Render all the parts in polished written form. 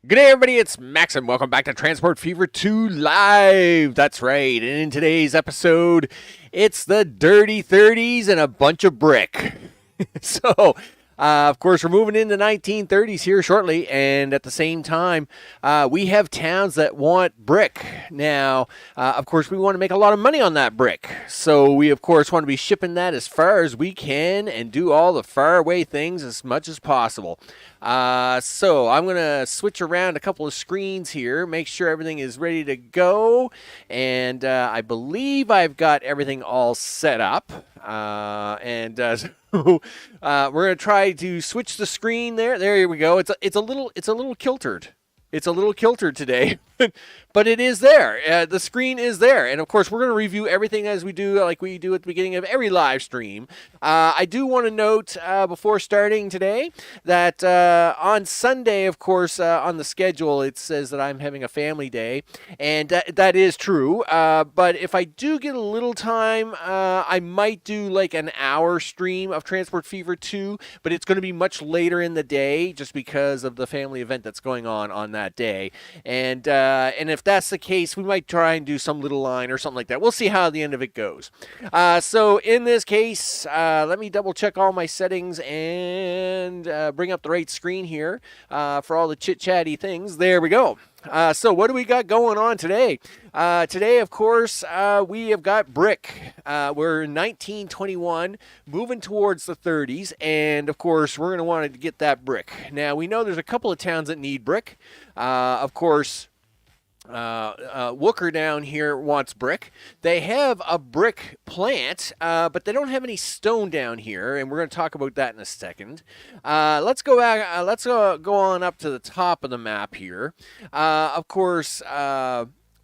Good day, everybody. It's Max, and welcome back to Transport Fever 2 Live. That's right. And in today's episode, it's the Dirty 30s and a bunch of brick. so, of course, we're moving into 1930s here shortly, and at the same time, we have towns that want brick. Now, of course, we want to make a lot of money on that brick, so we, of course, want to be shipping that as far as we can and do all the faraway things as much as possible. So I'm going to switch around a couple of screens here, make sure everything is ready to go, and I believe I've got everything all set up. So we're going to try to switch the screen there. There we go. It's a little kiltered. It's a little kiltered today, but it is there. The screen is there. And of course, we're going to review everything as we do, like we do at the beginning of every live stream. I do want to note before starting today that on Sunday, of course, on the schedule, it says that I'm having a family day. And that is true. But if I do get a little time, I might do like an hour stream of Transport Fever 2, but it's going to be much later in the day just because of the family event that's going on that day. And if that's the case, we might try and do some little line or something like that. We'll see how the end of it goes. So in this case, let me double check all my settings and bring up the right screen here for all the chit-chatty things. There we go. So what do we got going on today? Today, of course, we have got brick. We're in 1921, moving towards the 30s, and of course, we're going to want to get that brick. Now, we know there's a couple of towns that need brick. Of course, Wooker down here wants brick. They have a brick plant, but they don't have any stone down here, and we're going to talk about that in a second. Let's go back. Let's go on up to the top of the map here. Of course,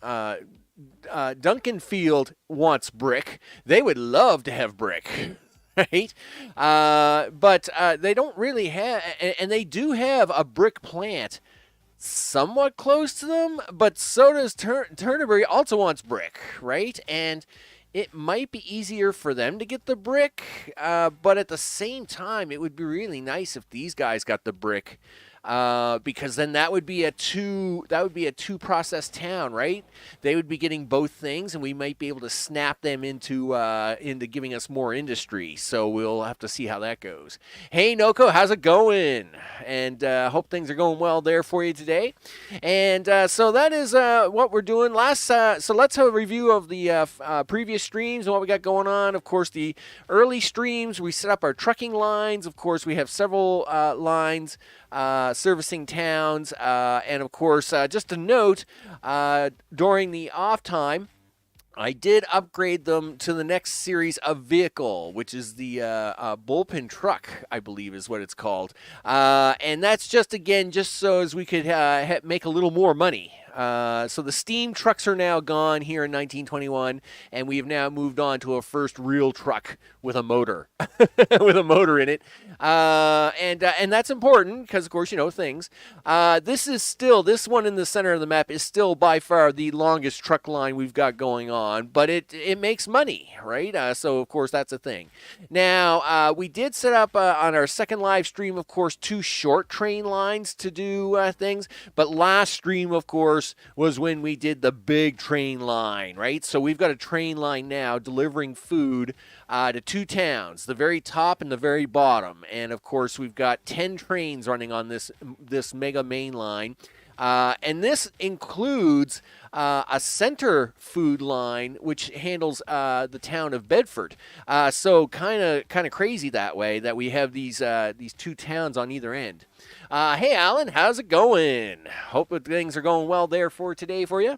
Duncan Field wants brick. They would love to have brick. Right, but they don't really have, and they do have a brick plant somewhat close to them, but so does Turnerbury also wants brick, right? And it might be easier for them to get the brick, but at the same time, it would be really nice if these guys got the brick, because then that would be a two process town, right? They would be getting both things, and we might be able to snap them into giving us more industry. So we'll have to see how that goes. Hey Noko, how's it going? And hope things are going well there for you today. And so that is what we're doing. So let's have a review of the previous streams and what we got going on. Of course, the early streams, we set up our trucking lines. Of course, we have several lines servicing towns. And of course, just a note, during the off time, I did upgrade them to the next series of vehicle, which is the bullpen truck, I believe is what it's called. And that's just so as we could make a little more money. So the steam trucks are now gone here in 1921, and we have now moved on to a first real truck with a motor, with a motor in it. And that's important because, of course, you know things. This one in the center of the map is still by far the longest truck line we've got going on, but it makes money, right? So, of course, that's a thing. Now, we did set up on our second live stream, of course, 2 short train lines to do things, but last stream, of course, was when we did the big train line, right? So we've got a train line now delivering food to 2 towns, the very top and the very bottom. And of course, we've got 10 trains running on this mega main line. And this includes a center food line, which handles the town of Bedford. So kind of crazy that way that we have these 2 towns on either end. Hey, Alan, how's it going? Hope that things are going well there for today for you.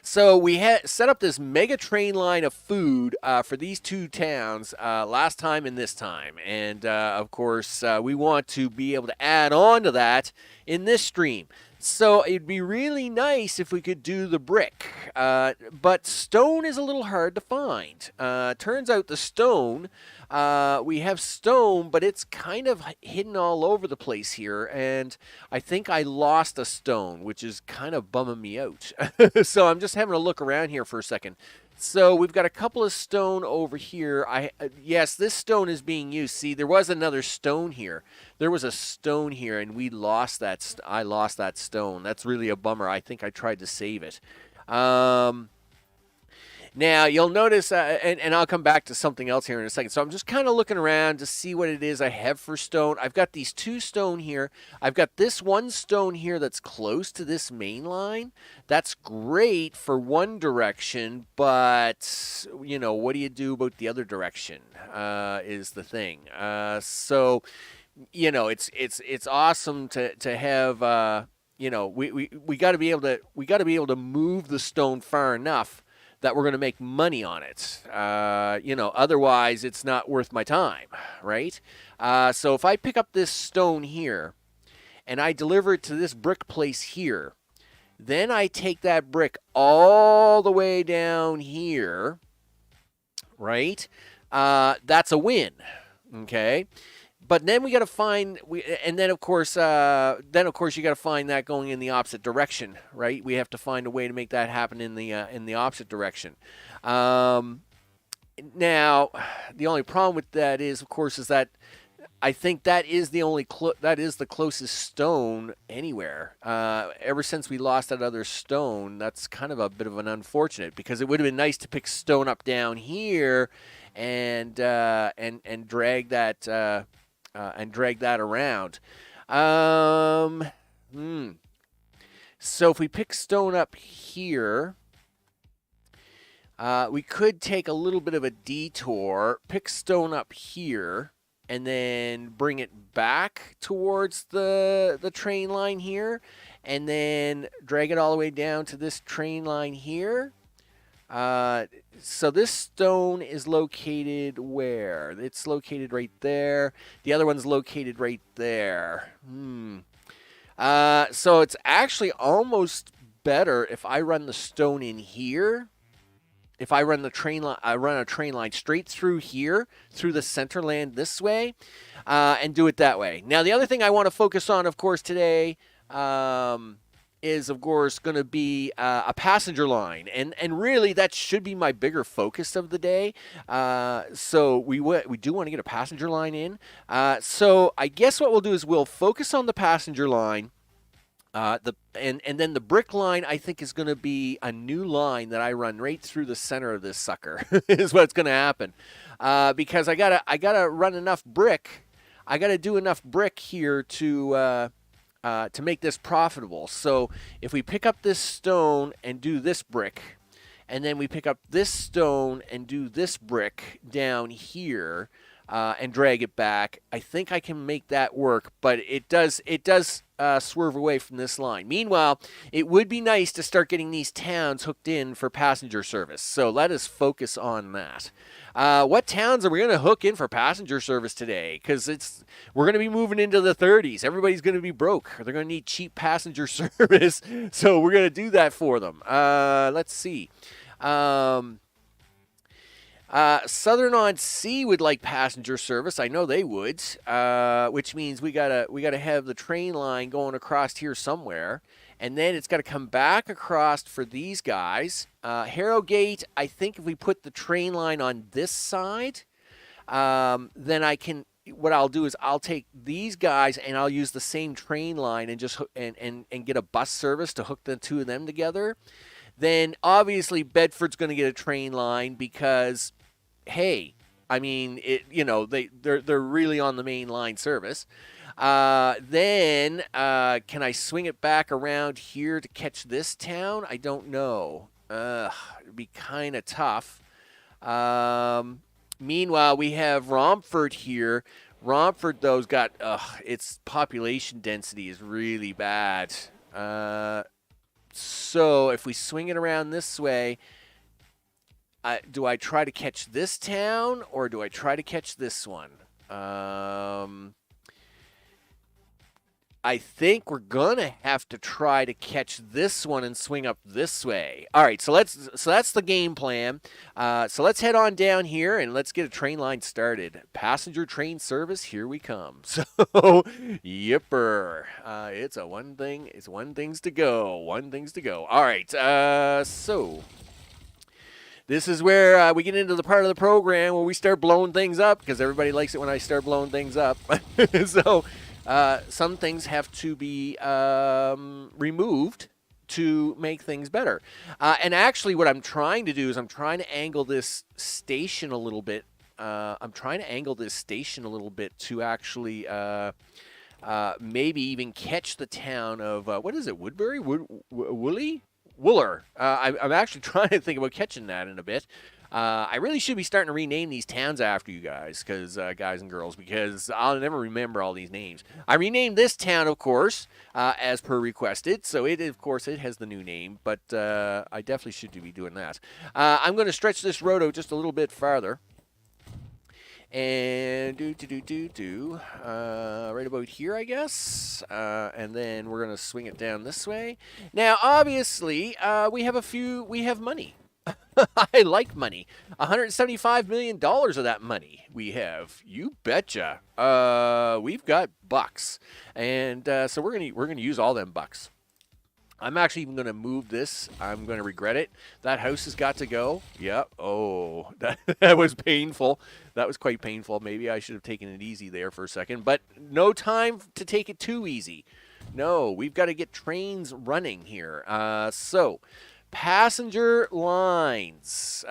So we had set up this mega train line of food for these 2 towns last time and this time. And, of course, we want to be able to add on to that in this stream. So it'd be really nice if we could do the brick. But stone is a little hard to find. Turns out the stone, we have stone, but it's kind of hidden all over the place here. And I think I lost a stone, which is kind of bumming me out. So I'm just having a look around here for a second. So we've got a couple of stone over here. Yes, this stone is being used. See, there was another stone here. There was a stone here, and we lost that. I lost that stone. That's really a bummer. I think I tried to save it. Now, you'll notice, and I'll come back to something else here in a second. So I'm just kind of looking around to see what it is I have for stone. I've got these 2 stone here. I've got this 1 stone here that's close to this main line. That's great for one direction, but, you know, what do you do about the other direction is the thing. So, you know, it's awesome to have, you know, we got to be able to move the stone far enough that we're going to make money on it. You know, otherwise it's not worth my time, right? So if I pick up this stone here and I deliver it to this brick place here, then I take that brick all the way down here, right? That's a win, okay? But then we got to find, and then of course you got to find that going in the opposite direction, right? We have to find a way to make that happen in the opposite direction. Now, the only problem with that is, of course, is that I think that is the closest stone anywhere. Ever since we lost that other stone, that's kind of a bit of an unfortunate, because it would have been nice to pick stone up down here and drag that. And drag that around. So if we pick stone up here, we could take a little bit of a detour, pick stone up here, and then bring it back towards the train line here, and then drag it all the way down to this train line here. So this stone is located where? It's located right there. The other one's located right there. So it's actually almost better if I run the stone in here. If I run the train line, I run a train line straight through here, through the center land this way, and do it that way. Now, the other thing I want to focus on, of course, today, is, of course, going to be a passenger line. And really, that should be my bigger focus of the day. So we do want to get a passenger line in. So I guess what we'll do is we'll focus on the passenger line. And then the brick line, I think, is going to be a new line that I run right through the center of this sucker is what's going to happen. Because I gotta run enough brick. I got to do enough brick here to make this profitable. So if we pick up this stone and do this brick, and then we pick up this stone and do this brick down here, and drag it back, I think I can make that work. But it does swerve away from this line. Meanwhile, it would be nice to start getting these towns hooked in for passenger service. So let us focus on that. What towns are we going to hook in for passenger service today? Because we're going to be moving into the 30s. Everybody's going to be broke. They're going to need cheap passenger service. So we're going to do that for them. Let's see. Southern-on-Sea would like passenger service. I know they would, which means we gotta have the train line going across here somewhere, and then it's got to come back across for these guys. Harrogate, I think if we put the train line on this side, then I can. What I'll do is I'll take these guys and I'll use the same train line and just and get a bus service to hook the two of them together. Then obviously Bedford's going to get a train line because, hey, I mean, they're really on the main line service. Then can I swing it back around here to catch this town? I don't know. It'd be kind of tough. Meanwhile, we have Romford here. Romford, though's got its population density is really bad. So if we swing it around this way, do I try to catch this town or do I try to catch this one? I think we're gonna have to try to catch this one and swing up this way. All right, so that's the game plan. So let's head on down here and let's get a train line started. Passenger train service, here we come. So, yipper, it's one things to go. All right, so This is where we get into the part of the program where we start blowing things up, because everybody likes it when I start blowing things up. So some things have to be removed to make things better. And actually what I'm trying to do is I'm trying to angle this station a little bit. To actually maybe even catch the town of, what is it, Woodbury? Wooler. I'm actually trying to think about catching that in a bit. I really should be starting to rename these towns after you guys, guys and girls, because I'll never remember all these names. I renamed this town, of course, as per requested, so it has the new name, but I definitely should be doing that. I'm going to stretch this road out just a little bit farther. And right about here, I guess. And then we're going to swing it down this way. Now, obviously, we have money. I like money. $175 million of that money we have. You betcha. We've got bucks. And so we're gonna use all them bucks. I'm actually even going to move this. I'm going to regret it. That house has got to go. Yep. Oh, that was painful. That was quite painful. Maybe I should have taken it easy there for a second. But no time to take it too easy. No, we've got to get trains running here. So, passenger lines,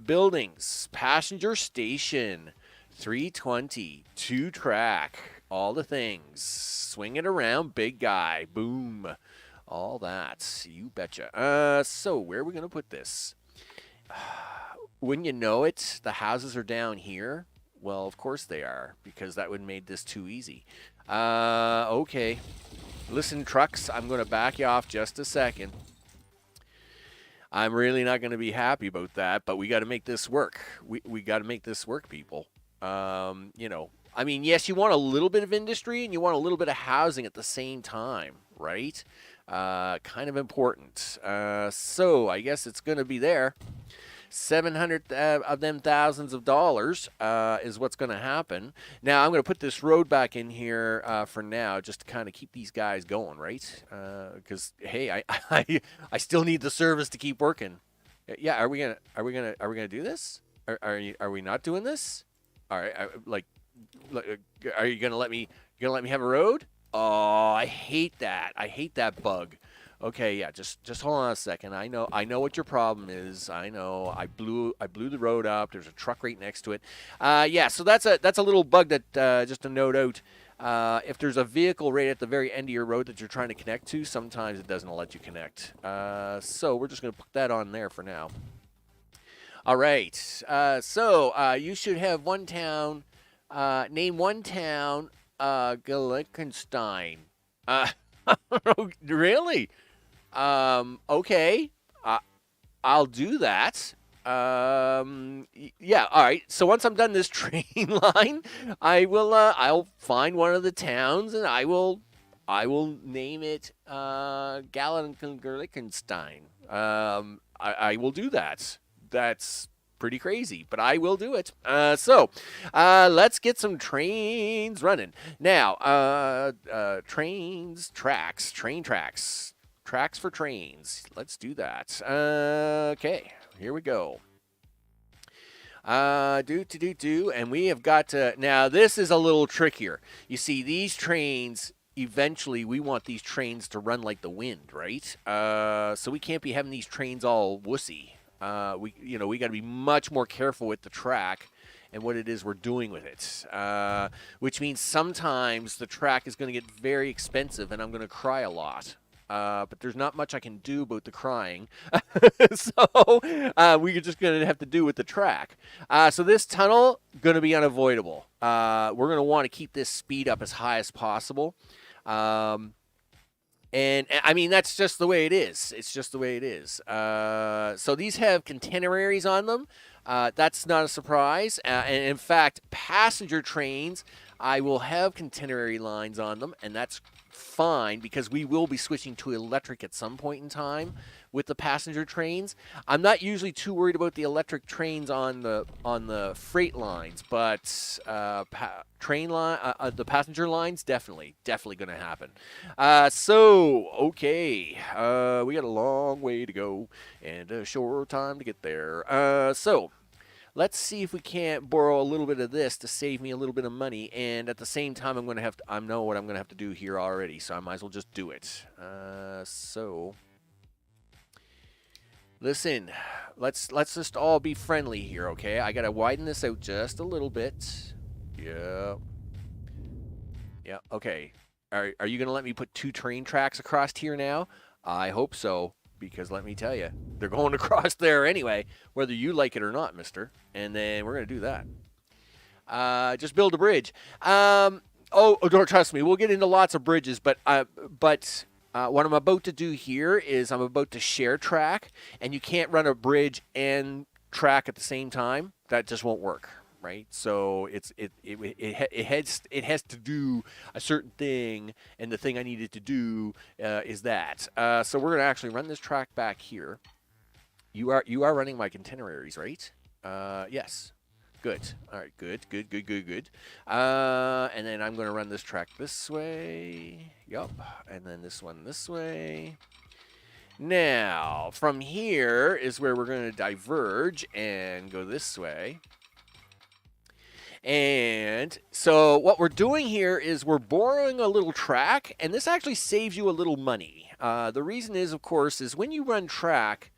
buildings, passenger station, 320, 2-track, all the things. Swing it around, big guy. Boom. All that. You betcha. So where are we going to put this? Wouldn't you know it, the houses are down here? Well, of course they are, because that would have made this too easy. Okay. Listen, trucks, I'm going to back you off just a second. I'm really not going to be happy about that, but we got to make this work. We got to make this work, people. I mean, yes, you want a little bit of industry and you want a little bit of housing at the same time, right? Kind of important. So I guess it's going to be there. 700 of them thousands of dollars is what's going to happen. Now, I'm going to put this road back in here for now, just to kind of keep these guys going, right? Because hey, I still need the service to keep working. Yeah, are we gonna do this? Are we not doing this? All right, are you gonna let me have a road? Oh, I hate that. I hate that bug. Okay, yeah, just hold on a second. I know what your problem is. I know. I blew the road up. There's a truck right next to it. Yeah, so that's a little bug that just to note out. If there's a vehicle right at the very end of your road that you're trying to connect to, sometimes it doesn't let you connect. So we're just gonna put that on there for now. All right. So you should have one town. Name one town. Glickenstein. Really? Okay. I'll do that. Yeah. All right. So once I'm done this train line, I'll find one of the towns and I will name it Glickenstein. I will do that. That's pretty crazy, but I will do it. So let's get some trains running. Now, train tracks for trains. Let's do that. Okay, here we go. And we have got to, now this is a little trickier. You see, these trains, eventually we want these trains to run like the wind, right? So we can't be having these trains all wussy. We got to be much more careful with the track and what it is we're doing with it, which means sometimes the track is going to get very expensive and I'm going to cry a lot. But there's not much I can do about the crying, so we're just going to have to do with the track. So this tunnel going to be unavoidable. We're going to want to keep this speed up as high as possible. And I mean, that's just the way it is. It's just the way it is. So these have containeraries on them. That's not a surprise. And in fact, passenger trains, I will have containary lines on them, and that's fine because we will be switching to electric at some point in time with the passenger trains. I'm not usually too worried about the electric trains on the freight lines, but the passenger lines definitely going to happen. Okay, we got a long way to go and a short time to get there. So let's see if we can't borrow a little bit of this to save me a little bit of money, and at the same time, I know what I'm going to have to do here already, so I might as well just do it. Listen, let's just all be friendly here, okay? I got to widen this out just a little bit. Yeah. Yeah, okay. Are you going to let me put 2 train tracks across here now? I hope so. Because let me tell you, they're going across there anyway, whether you like it or not, mister. And then we're going to do that. Just build a bridge. Don't trust me. We'll get into lots of bridges, but what I'm about to do here is I'm about to share track, and you can't run a bridge and track at the same time. That just won't work. Right, so it has to do a certain thing, and the thing I needed to do is that. So we're gonna actually run this track back here. You are running my itineraries, right? Yes. Good. All right. Good. And then I'm gonna run this track this way. Yup. And then this one this way. Now from here is where we're gonna diverge and go this way. And so what we're doing here is we're borrowing a little track, and this actually saves you a little money. The reason is, of course, is when you run track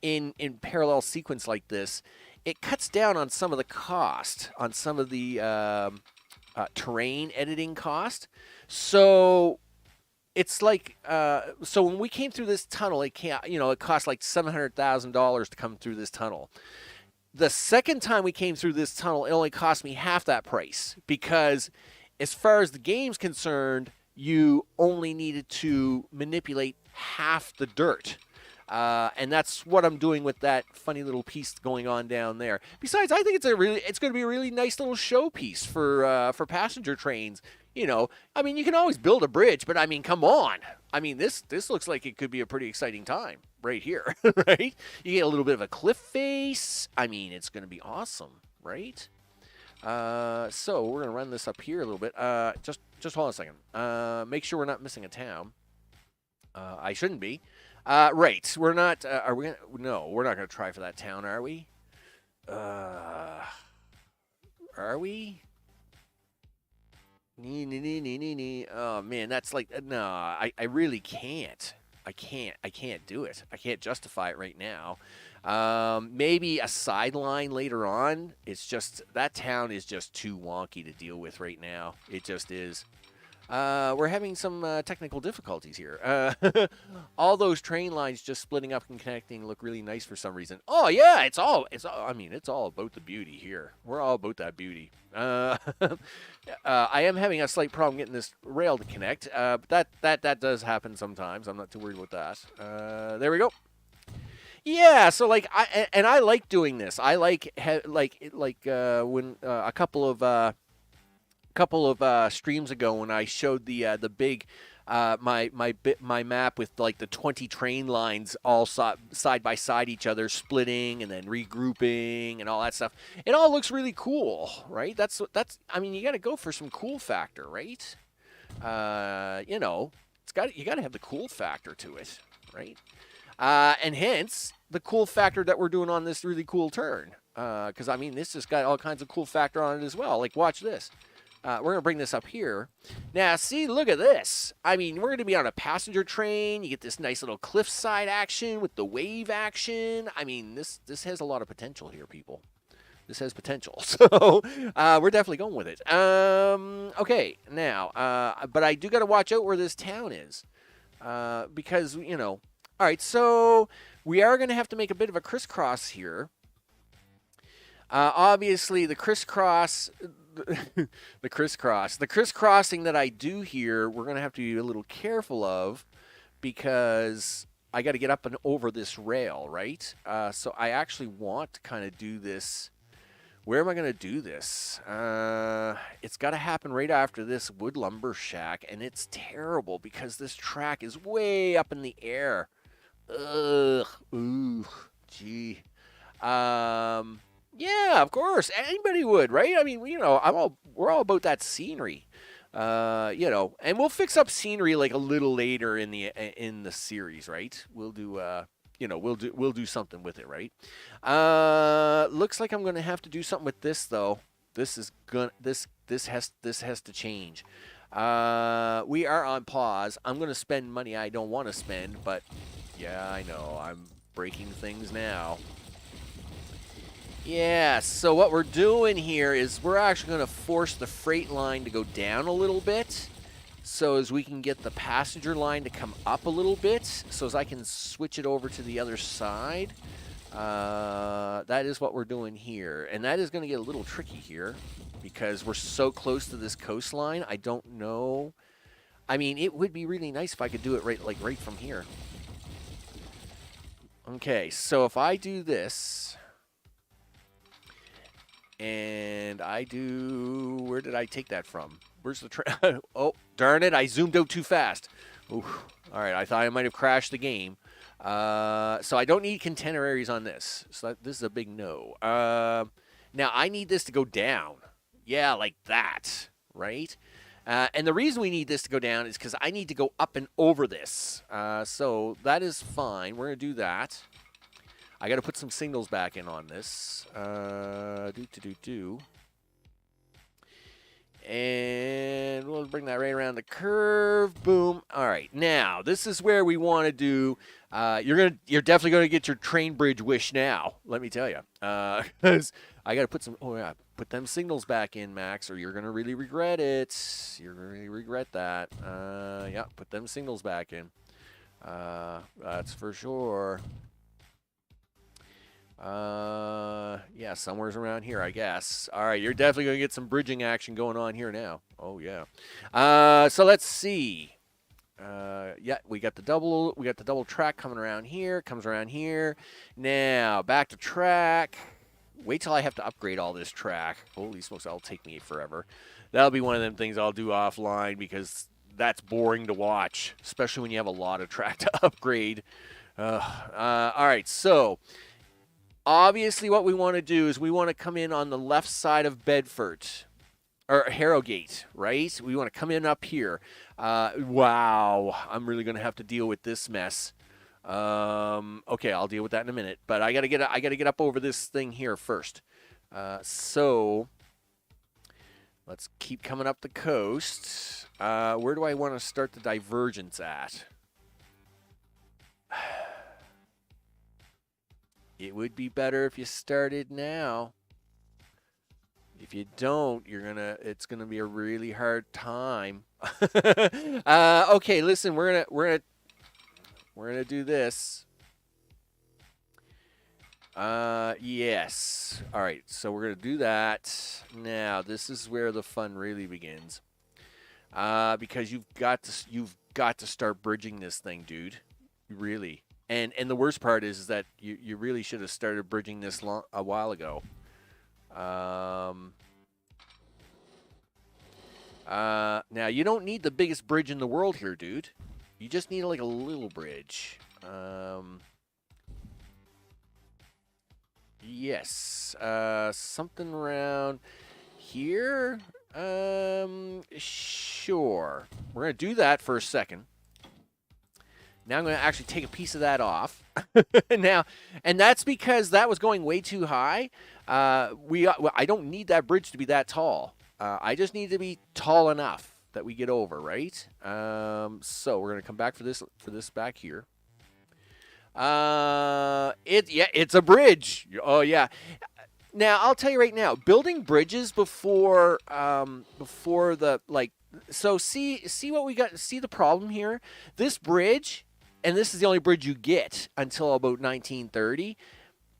in parallel sequence like this, it cuts down on some of the cost, on some of the terrain editing cost. So it's like, so when we came through this tunnel, it cost like $700,000 to come through this tunnel. The second time we came through this tunnel, it only cost me half that price because as far as the game's concerned, you only needed to manipulate half the dirt. And that's what I'm doing with that funny little piece going on down there. Besides, I think it's going to be a really nice little showpiece for passenger trains. You know, I mean, you can always build a bridge, but I mean, come on. I mean, this looks like it could be a pretty exciting time right here, right? You get a little bit of a cliff face. I mean, it's going to be awesome, right? So we're going to run this up here a little bit. Just hold on a second. Make sure we're not missing a town. I shouldn't be. Right. We're not. Are we? No, we're not going to try for that town, are we? Are we? Oh man, that's like no. I really can't. I can't do it. I can't justify it right now. Maybe a sideline later on. It's just that town is just too wonky to deal with right now. It just is. We're having some technical difficulties here. All those train lines just splitting up and connecting look really nice for some reason. Oh yeah, it's all. I mean, it's all about the beauty here. We're all about that beauty. I am having a slight problem getting this rail to connect. But that does happen sometimes. I'm not too worried about that. There we go. Yeah, so like I like doing this. I like when a couple of streams ago when I showed the big my map with like the 20 train lines all side by side each other, splitting and then regrouping and all that stuff. It all looks really cool, right? That's I mean, you got to go for some cool factor, right? You know, you got to have the cool factor to it, right? And hence the cool factor that we're doing on this really cool turn. Because I mean, this has got all kinds of cool factor on it as well. Like, watch this. We're going to bring this up here. Now, see, look at this. I mean, we're going to be on a passenger train. You get this nice little cliffside action with the wave action. I mean, this has a lot of potential here, people. This has potential. So we're definitely going with it. Okay, now, but I do got to watch out where this town is. Because, you know, all right, so we are going to have to make a bit of a crisscross here. Obviously, the crisscrossing that I do here, we're going to have to be a little careful of because I got to get up and over this rail, right? So I actually want to kind of do this Where am I going to do this? It's got to happen right after this wood lumber shack, and it's terrible because this track is way up in the air. Ugh. Ooh. Gee. Yeah, of course. Anybody would, right? I mean, you know, we're all about that scenery. You know, and we'll fix up scenery like a little later in the series, right? We'll do you know, we'll do something with it, right? Looks like I'm going to have to do something with this though. This has to change. We are on pause. I'm going to spend money I don't want to spend, but yeah, I know. I'm breaking things now. Yeah, so what we're doing here is we're actually going to force the freight line to go down a little bit so as we can get the passenger line to come up a little bit so as I can switch it over to the other side. That is what we're doing here. And that is going to get a little tricky here because we're so close to this coastline. I don't know. I mean, it would be really nice if I could do it right from here. Okay, so if I do this... And I do... Where did I take that from? Where's the train? Oh, darn it. I zoomed out too fast. Oof. All right. I thought I might have crashed the game. So I don't need container areas on this. So this is a big no. Now, I need this to go down. Yeah, like that. Right? And the reason we need this to go down is because I need to go up and over this. So that is fine. We're going to do that. I got to put some signals back in on this. And we'll bring that right around the curve. Boom. All right. Now, this is where we want to do. You're definitely going to get your train bridge wish now. Let me tell you. Because I got to put some. Oh yeah, put them signals back in, Max, or you're going to really regret it. You're going to really regret that. Yeah, put them signals back in. That's for sure. Yeah, somewhere's around here, I guess. All right, you're definitely going to get some bridging action going on here now. Oh, yeah. So let's see. Yeah, we got the double track coming around here, comes around here. Now, back to track. Wait till I have to upgrade all this track. Holy smokes, that'll take me forever. That'll be one of them things I'll do offline because that's boring to watch, especially when you have a lot of track to upgrade. All right, so... Obviously, what we want to do is we want to come in on the left side of Bedford, or Harrogate, right? We want to come in up here. Wow, I'm really going to have to deal with this mess. Okay, I'll deal with that in a minute. But I gotta get up over this thing here first. So let's keep coming up the coast. Where do I want to start the divergence at? It would be better if you started now. If you don't, it's gonna be a really hard time. Okay, listen, we're gonna do this. Yes. All right, so we're gonna do that. Now, this is where the fun really begins. Because you've got to start bridging this thing, dude. Really. And the worst part is that you really should have started bridging this a while ago. Now, you don't need the biggest bridge in the world here, dude. You just need like a little bridge. Yes. Something around here. Sure. We're going to do that for a second. Now I'm going to actually take a piece of that off. Now, and that's because that was going way too high. I don't need that bridge to be that tall. I just need to be tall enough that we get over, right? So we're going to come back for this back here. It's a bridge. Oh yeah. Now I'll tell you right now, building bridges before the so see what we got. See the problem here. This bridge. And this is the only bridge you get until about 1930.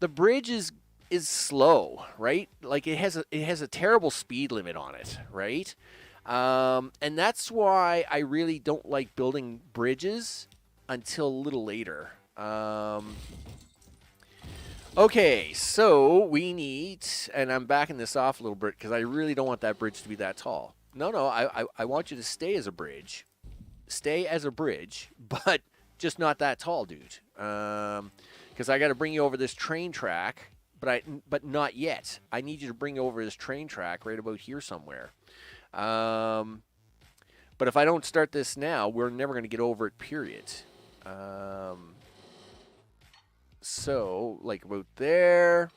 The bridge is slow, right? Like it has a terrible speed limit on it, right? And that's why I really don't like building bridges until a little later. Okay, so we need, and I'm backing this off a little bit because I really don't want that bridge to be that tall. No, I want you to stay as a bridge. Stay as a bridge, but just not that tall, dude. Because I got to bring you over this train track, but not yet. I need you to bring over this train track right about here somewhere. But if I don't start this now, we're never going to get over it, period. So, like about there,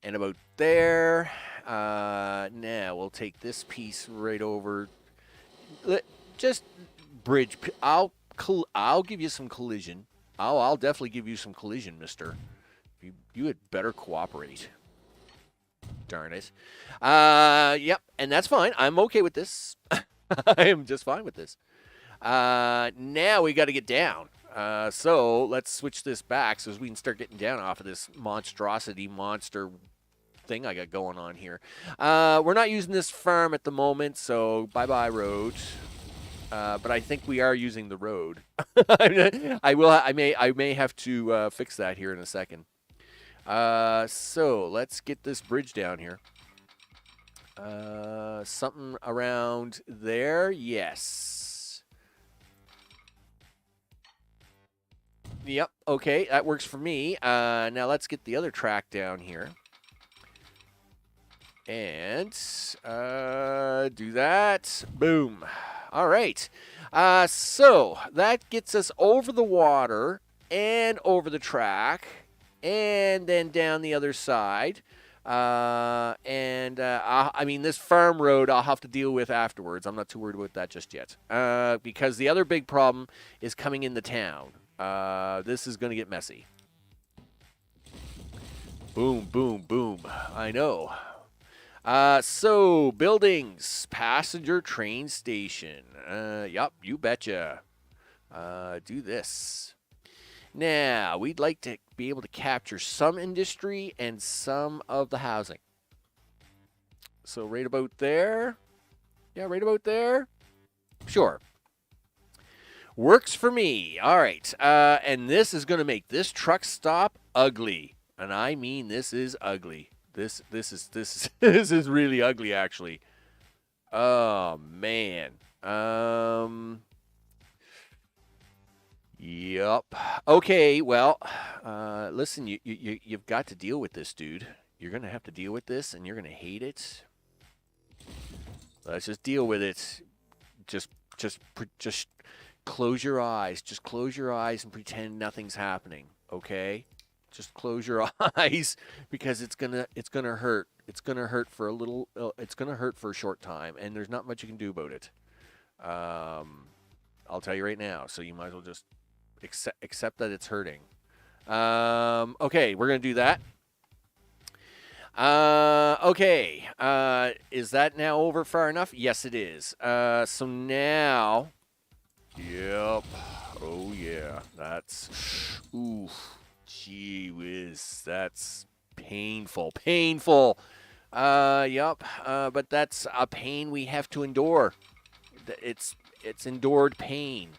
and about there. Now we'll take this piece right over. Just bridge. I'll give you some collision. I'll definitely give you some collision, mister. You had better cooperate. Darn it. Yep, and that's fine. I'm okay with this. I am just fine with this. Now we got to get down. So let's switch this back so we can start getting down off of this monster thing I got going on here. We're not using this farm at the moment, so bye-bye road. But I think we are using the road. I may have to fix that here in a second. So let's get this bridge down here. Something around there, yes. Yep, okay, that works for me. Now let's get the other track down here. And do that. Boom. All right. So that gets us over the water and over the track and then down the other side. I mean, this farm road I'll have to deal with afterwards. I'm not too worried about that just yet. Because the other big problem is coming in the town. This is going to get messy. Boom, boom, boom. I know. So, buildings, passenger train station. Yup, you betcha. Do this. Now, we'd like to be able to capture some industry and some of the housing. So, right about there. Yeah, right about there. Sure. Works for me. All right. And this is going to make this truck stop ugly. And I mean, this is ugly. This is really ugly, actually. Oh man. Yup. Okay. Well, listen. You've got to deal with this, dude. You're gonna have to deal with this, and you're gonna hate it. Let's just deal with it. Just close your eyes. Just close your eyes and pretend nothing's happening. Okay. Just close your eyes because it's gonna hurt. It's gonna hurt for a little. It's gonna hurt for a short time, and there's not much you can do about it. I'll tell you right now. So you might as well just accept that it's hurting. Okay, we're gonna do that. Okay. Is that now over far enough? Yes, it is. So now. Yep. Oh yeah. That's. Oof. Gee whiz, that's painful. Painful. Yup. But that's a pain we have to endure. It's endured pain.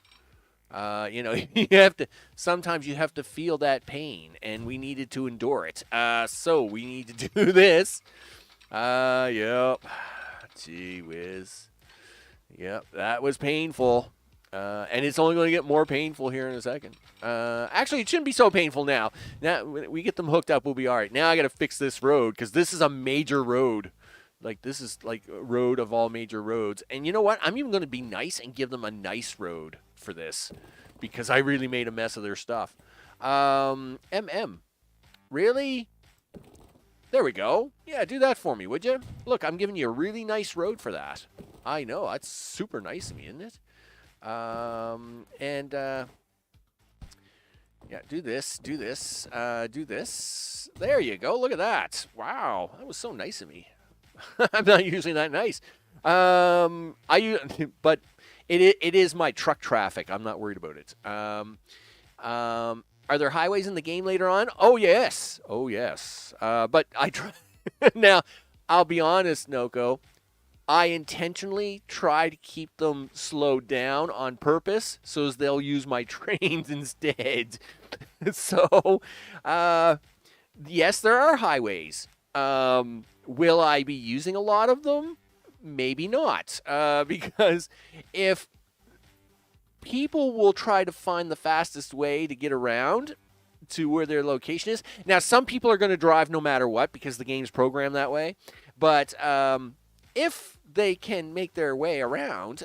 You have to. Sometimes you have to feel that pain, and we needed to endure it. So we need to do this. Yep. Gee whiz. Yep. That was painful. And it's only going to get more painful here in a second. Actually, it shouldn't be so painful now. Now, when we get them hooked up, we'll be all right. Now I got to fix this road because this is a major road. Like, this is like a road of all major roads. And you know what? I'm even going to be nice and give them a nice road for this because I really made a mess of their stuff. Really? There we go. Yeah, do that for me, would you? Look, I'm giving you a really nice road for that. I know. That's super nice of me, isn't it? Yeah, do this. Do this. There you go. Look at that. Wow, that was so nice of me. I'm not usually that nice. But it is my truck traffic. I'm not worried about it. Are there highways in the game later on? Oh yes. But I try. Now, I'll be honest, Noko. I intentionally try to keep them slowed down on purpose so as they'll use my trains instead. So, yes, there are highways. Will I be using a lot of them? Maybe not, because if people will try to find the fastest way to get around to where their location is. Now, some people are going to drive no matter what because the game's programmed that way. But if they can make their way around,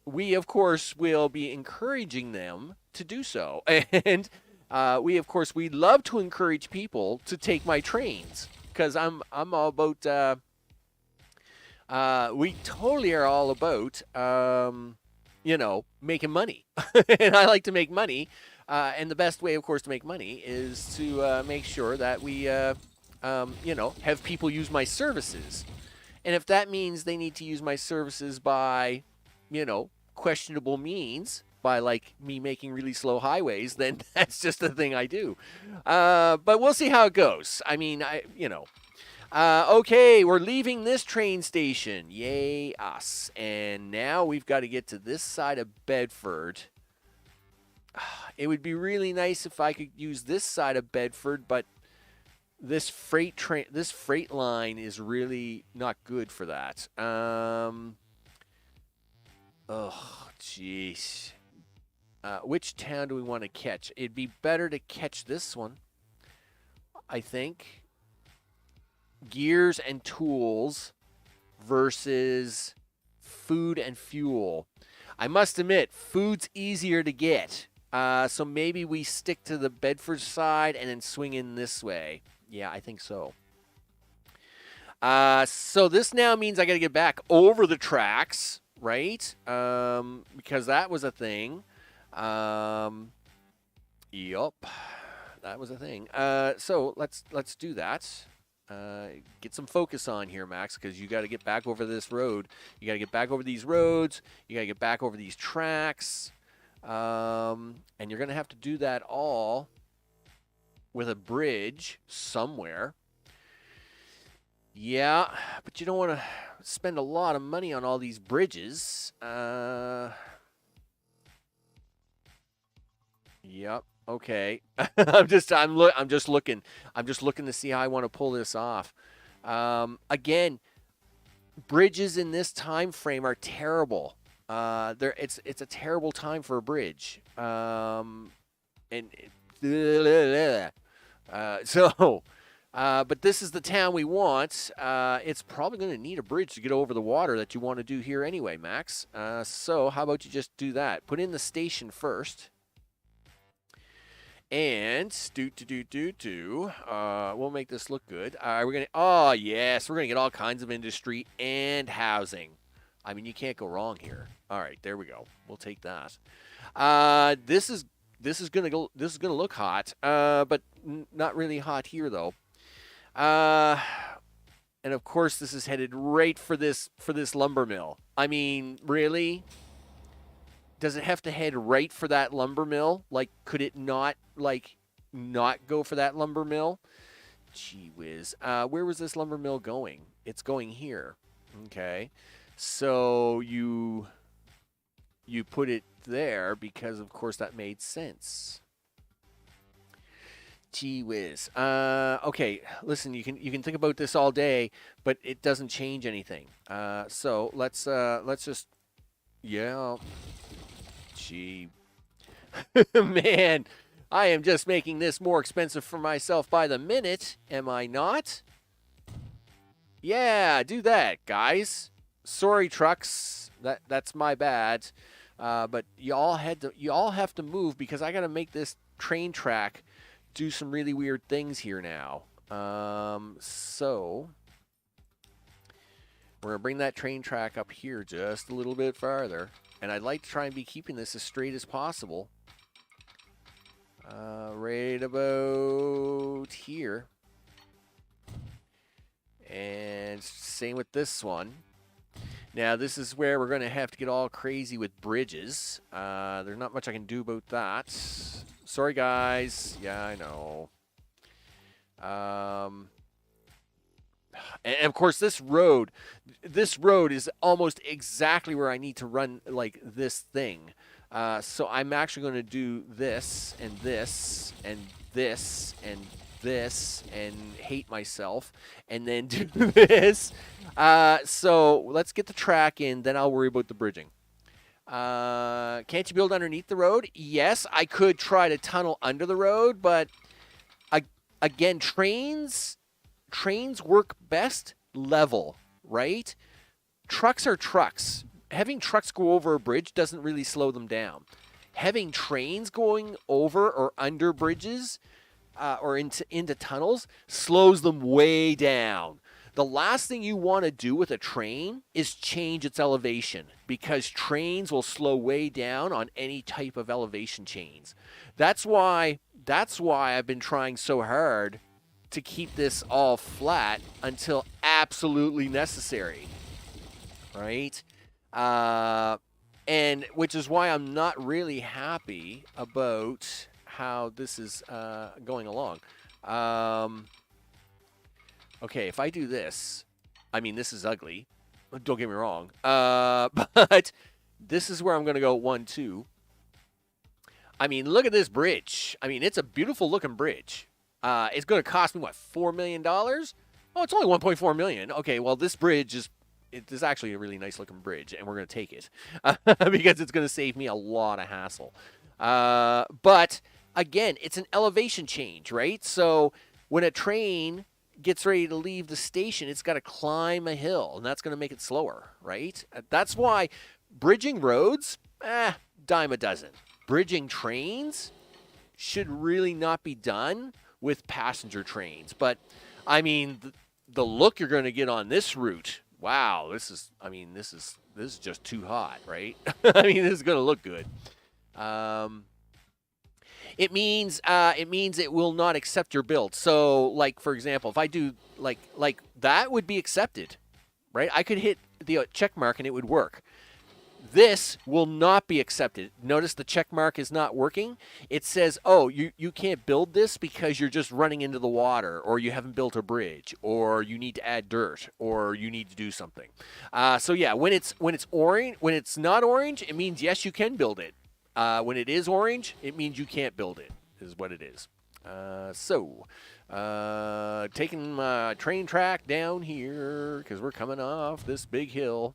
we, of course, will be encouraging them to do so. And we love to encourage people to take my trains because I'm all about, we totally are all about, making money. And I like to make money. And the best way, of course, to make money is to make sure that we, have people use my services. And if that means they need to use my services by, questionable means, by like me making really slow highways, then that's just the thing I do. But we'll see how it goes. I mean, okay, we're leaving this train station. Yay, us. And now we've got to get to this side of Bedford. It would be really nice if I could use this side of Bedford, but this freight line is really not good for that. Oh, jeez. Which town do we want to catch? It'd be better to catch this one, I think. Gears and tools versus food and fuel. I must admit, food's easier to get. So maybe we stick to the Bedford side and then swing in this way. Yeah, I think so. So this now means I got to get back over the tracks, right? Because that was a thing. Yup, that was a thing. So let's do that. Get some focus on here, Max, because you got to get back over this road. You got to get back over these roads. You got to get back over these tracks. And you're going to have to do that all with a bridge somewhere. Yeah, but you don't want to spend a lot of money on all these bridges. Yep. Okay. I'm just looking to see how I want to pull this off. Again, bridges in this time frame are terrible. It's a terrible time for a bridge. But this is the town we want. It's probably going to need a bridge to get over the water that you want to do here anyway, Max. So how about you just do that? Put in the station first. And we'll make this look good. We're gonna. Oh yes, we're gonna get all kinds of industry and housing. I mean, you can't go wrong here. All right, there we go. We'll take that. This is gonna look hot, but not really hot here though. And of course, this is headed right for this lumber mill. I mean, really? Does it have to head right for that lumber mill? Like, could it not go for that lumber mill? Gee whiz. Where was this lumber mill going? It's going here. Okay. So you put it there because, of course, that made sense. Gee whiz. Okay, listen, you can think about this all day, but it doesn't change anything. So let's just, yeah. Gee. Man, I am just making this more expensive for myself by the minute, am I not? Yeah, do that, guys. Sorry, trucks. That's my bad. But you all have to move because I got to make this train track do some really weird things here now. So we're going to bring that train track up here just a little bit farther. And I'd like to try and be keeping this as straight as possible. Right about here. And same with this one. Now, this is where we're going to have to get all crazy with bridges. There's not much I can do about that. Sorry, guys. Yeah, I know. And of course, this road is almost exactly where I need to run like this thing. So I'm actually going to do this and this and this and this and hate myself and then do this. So let's get the track in, then I'll worry about the bridging. Can't you build underneath the road? Yes, I could try to tunnel under the road, but again, trains work best level, right? Trucks are trucks. Having trucks go over a bridge doesn't really slow them down. Having trains going over or under bridges or into tunnels slows them way down. The last thing you want to do with a train is change its elevation, because trains will slow way down on any type of elevation change. That's why I've been trying so hard to keep this all flat until absolutely necessary, right? And which is why I'm not really happy about how this is going along. Okay, if I do this, I mean, this is ugly. Don't get me wrong. But this is where I'm going to go 1, 2. I mean, look at this bridge. I mean, it's a beautiful looking bridge. It's going to cost me, what, $4 million? Oh, it's only $1.4 million. Okay, well, this bridge is actually a really nice looking bridge, and we're going to take it because it's going to save me a lot of hassle. But, again, it's an elevation change, right? So when a train gets ready to leave the station, it's got to climb a hill, and that's going to make it slower, right? That's why bridging roads, dime a dozen. Bridging trains should really not be done with passenger trains. But, I mean, the look you're going to get on this route, wow, this is just too hot, right? I mean, this is going to look good. It means it will not accept your build. So, like, for example, if I do like that would be accepted, right? I could hit the check mark and it would work. This will not be accepted. Notice the check mark is not working. It says, oh, you can't build this because you're just running into the water, or you haven't built a bridge, or you need to add dirt, or you need to do something. So yeah, when it's orange, when it's not orange, it means yes, you can build it. When it is orange, it means you can't build it, is what it is. Taking my train track down here because we're coming off this big hill.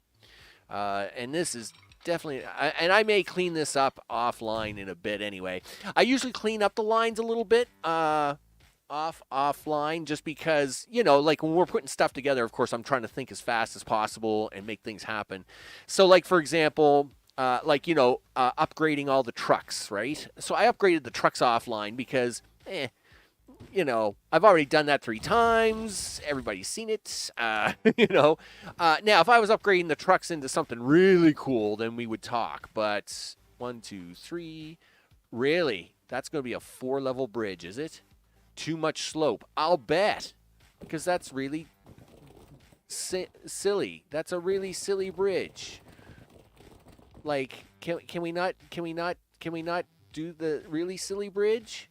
And this is definitely, and I may clean this up offline in a bit anyway. I usually clean up the lines a little bit offline just because, you know, like when we're putting stuff together, of course, I'm trying to think as fast as possible and make things happen. So, like, for example, upgrading all the trucks, right? So I upgraded the trucks offline because, you know, I've already done that 3 times. Everybody's seen it. Now, if I was upgrading the trucks into something really cool, then we would talk. But 1, 2, 3, really? That's going to be a 4-level bridge, is it? Too much slope. I'll bet. Because that's really silly. That's a really silly bridge. Like, can we not do the really silly bridge?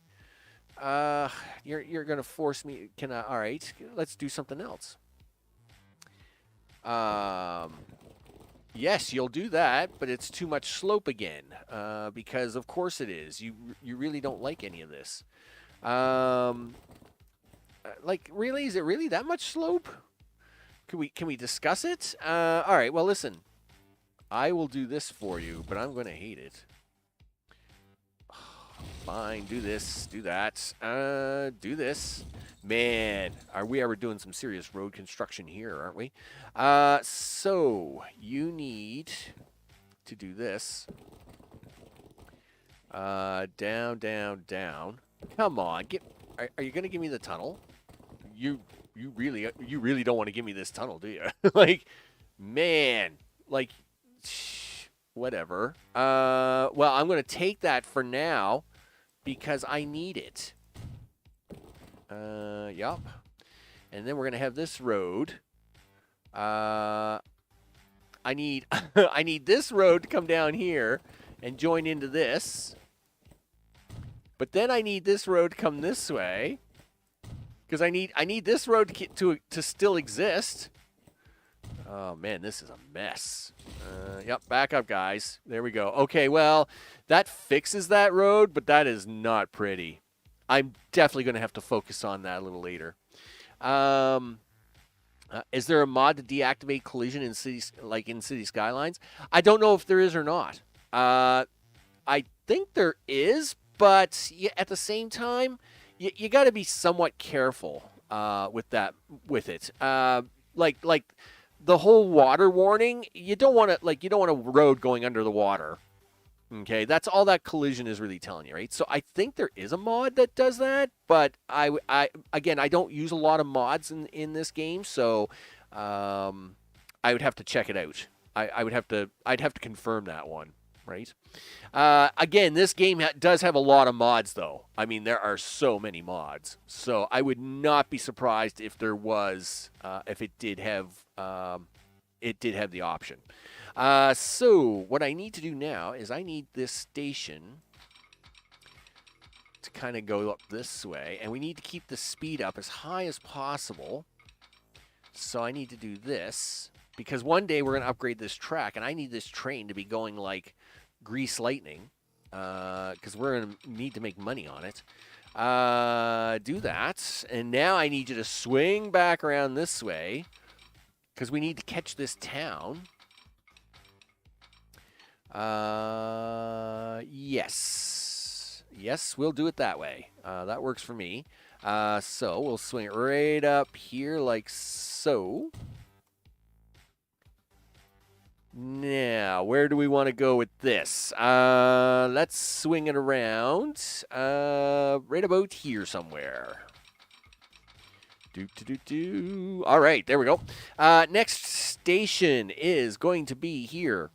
You're gonna force me. All right, let's do something else. Yes, you'll do that, but it's too much slope again. Because of course it is. You really don't like any of this. Like, really, is it really that much slope? Can we discuss it? All right. Well, listen. I will do this for you, but I'm going to hate it. Fine, do this, do that, do this. Man, are we ever doing some serious road construction here, aren't we? So, you need to do this. Down, down, down. Come on, are you going to give me the tunnel? You really don't want to give me this tunnel, do you? Like, man, like, whatever. Well, I'm going to take that for now because I need it. Yup. And then we're going to have this road. I need I need this road to come down here and join into this. But then I need this road to come this way because I need this road to still exist. Oh, man, this is a mess. Yep, back up, guys. There we go. Okay, well, that fixes that road, but that is not pretty. I'm definitely going to have to focus on that a little later. Is there a mod to deactivate collision in cities, like in City Skylines? I don't know if there is or not. I think there is, but at the same time, you got to be somewhat careful with it. Like the whole water warning, you don't want a road going under the water. Okay, that's all that collision is really telling you, right? So I think there is a mod that does that, but I don't use a lot of mods in this game, so I would have to check it out. I'd have to confirm that one, right? Again, this game does have a lot of mods, though. I mean, there are so many mods, so I would not be surprised if there was, if it did have the option. So what I need to do now is I need this station to kind of go up this way, and we need to keep the speed up as high as possible. So I need to do this, because one day we're going to upgrade this track, and I need this train to be going like grease lightning, because we're going to need to make money on it. Do that, and now I need you to swing back around this way, because we need to catch this town. Yes, we'll do it that way. That works for me. So we'll swing it right up here like so. Now, where do we want to go with this? Let's swing it around right about here somewhere. All right, there we go. Next station is going to be here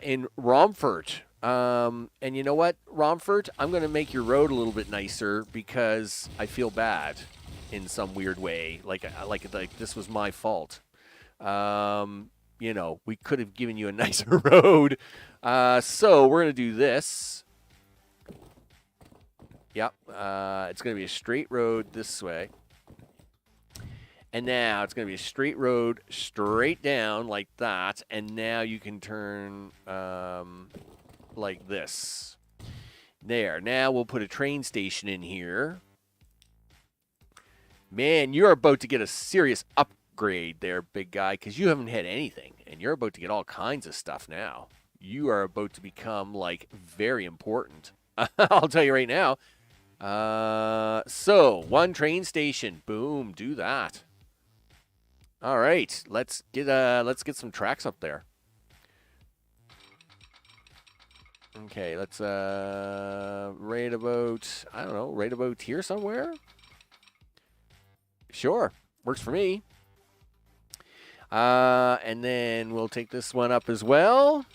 in Romford. And you know what, Romford? I'm going to make your road a little bit nicer because I feel bad in some weird way. Like this was my fault. You know, we could have given you a nicer road. So we're going to do this. Yep. It's going to be a straight road this way. And now it's going to be a straight road straight down like that. And now you can turn like this. There. Now we'll put a train station in here. Man, you're about to get a serious upgrade there, big guy, because you haven't had anything. And you're about to get all kinds of stuff now. You are about to become, like, very important. I'll tell you right now. So, one train station. Boom, do that. All right, let's get some tracks up there. Okay, let's right about here somewhere. Sure, works for me. And then we'll take this one up as well.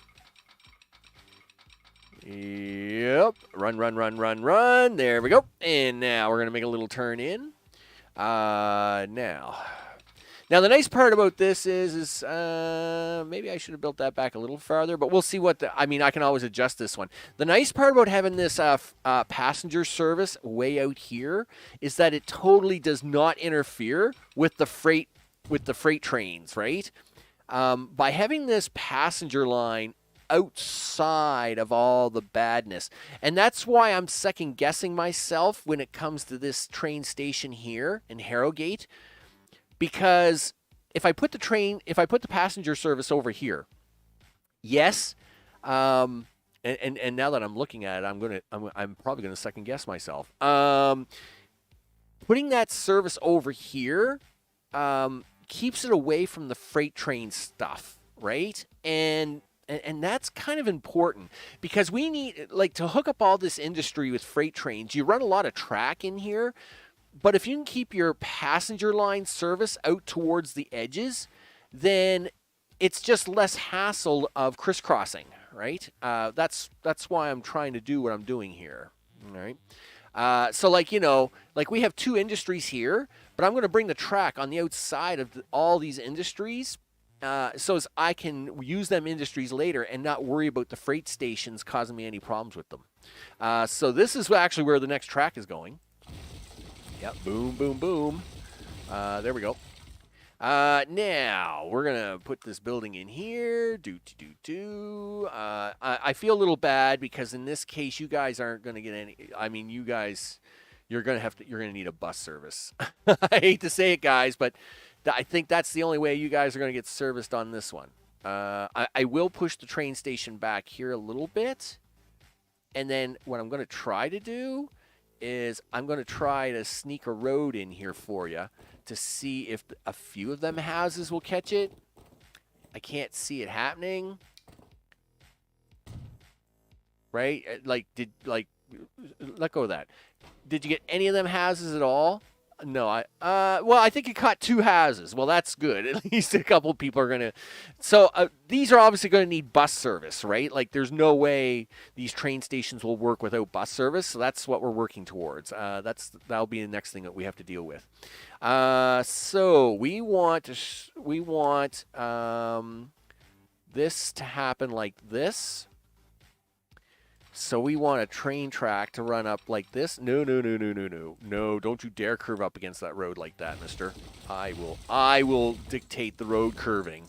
Yep, run. There we go. And now we're gonna make a little turn in. Now the nice part about this is maybe I should have built that back a little farther, but we'll see I can always adjust this one. The nice part about having this passenger service way out here is that it totally does not interfere with the freight trains, right? By having this passenger line outside of all the badness, and that's why I'm second guessing myself when it comes to this train station here in Harrogate. Because if I put the passenger service over here, yes, and now that I'm looking at it, I'm probably gonna second guess myself. Putting that service over here keeps it away from the freight train stuff, right? And that's kind of important because we need, like, to hook up all this industry with freight trains. You run a lot of track in here. But if you can keep your passenger line service out towards the edges, then it's just less hassle of crisscrossing, right? That's why I'm trying to do what I'm doing here, all right? So, like we have two industries here, but I'm going to bring the track on the outside of all these industries so as I can use them industries later and not worry about the freight stations causing me any problems with them. So this is actually where the next track is going. Yep, boom. There we go. Now we're gonna put this building in here. I feel a little bad because in this case, you guys aren't gonna get any. I mean, you guys, you're gonna need a bus service. I hate to say it, guys, but I think that's the only way you guys are gonna get serviced on this one. I will push the train station back here a little bit, and then what I'm gonna try to do is I'm gonna try to sneak a road in here for you to see if a few of them houses will catch it. I can't see it happening. Right? Let go of that. Did you get any of them houses at all? No, well, I think you caught 2 houses. Well, that's good. At least a couple people are going to. So these are obviously going to need bus service, right? Like, there's no way these train stations will work without bus service. So that's what we're working towards. That'll be the next thing that we have to deal with. So we want this to happen like this. So we want a train track to run up like this. No, don't you dare curve up against that road like that, mister. I will dictate the road curving.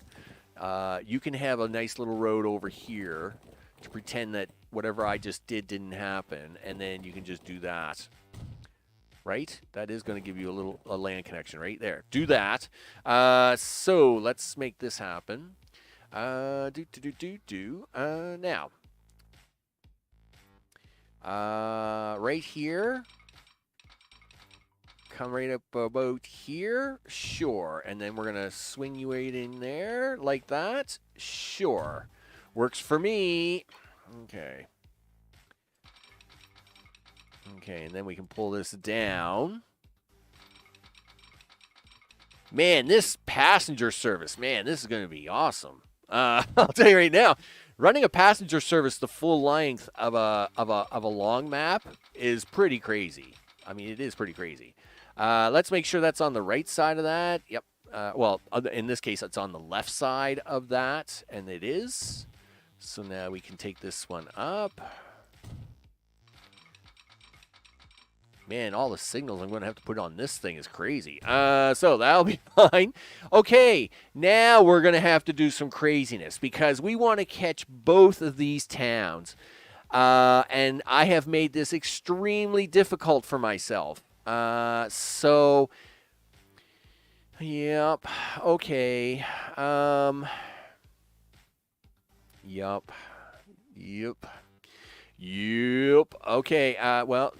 You can have a nice little road over here to pretend that whatever I just did didn't happen, and then you can just do that. Right? That is going to give you a land connection right there. Do that. So let's make this happen. Now. Right here. Come right up about here. Sure. And then we're going to swing you right in there like that. Sure. Works for me. Okay. Okay, and then we can pull this down. Man, this passenger service, man, this is going to be awesome. I'll tell you right now. Running a passenger service the full length of a long map is pretty crazy. I mean, it is pretty crazy. Let's make sure that's on the right side of that. Yep. Well, in this case, it's on the left side of that, and it is. So now we can take this one up. Man, all the signals I'm going to have to put on this thing is crazy. So that'll be fine. Okay, now we're going to have to do some craziness because we want to catch both of these towns. And I have made this extremely difficult for myself. So, yep, okay. Yep. Okay, well...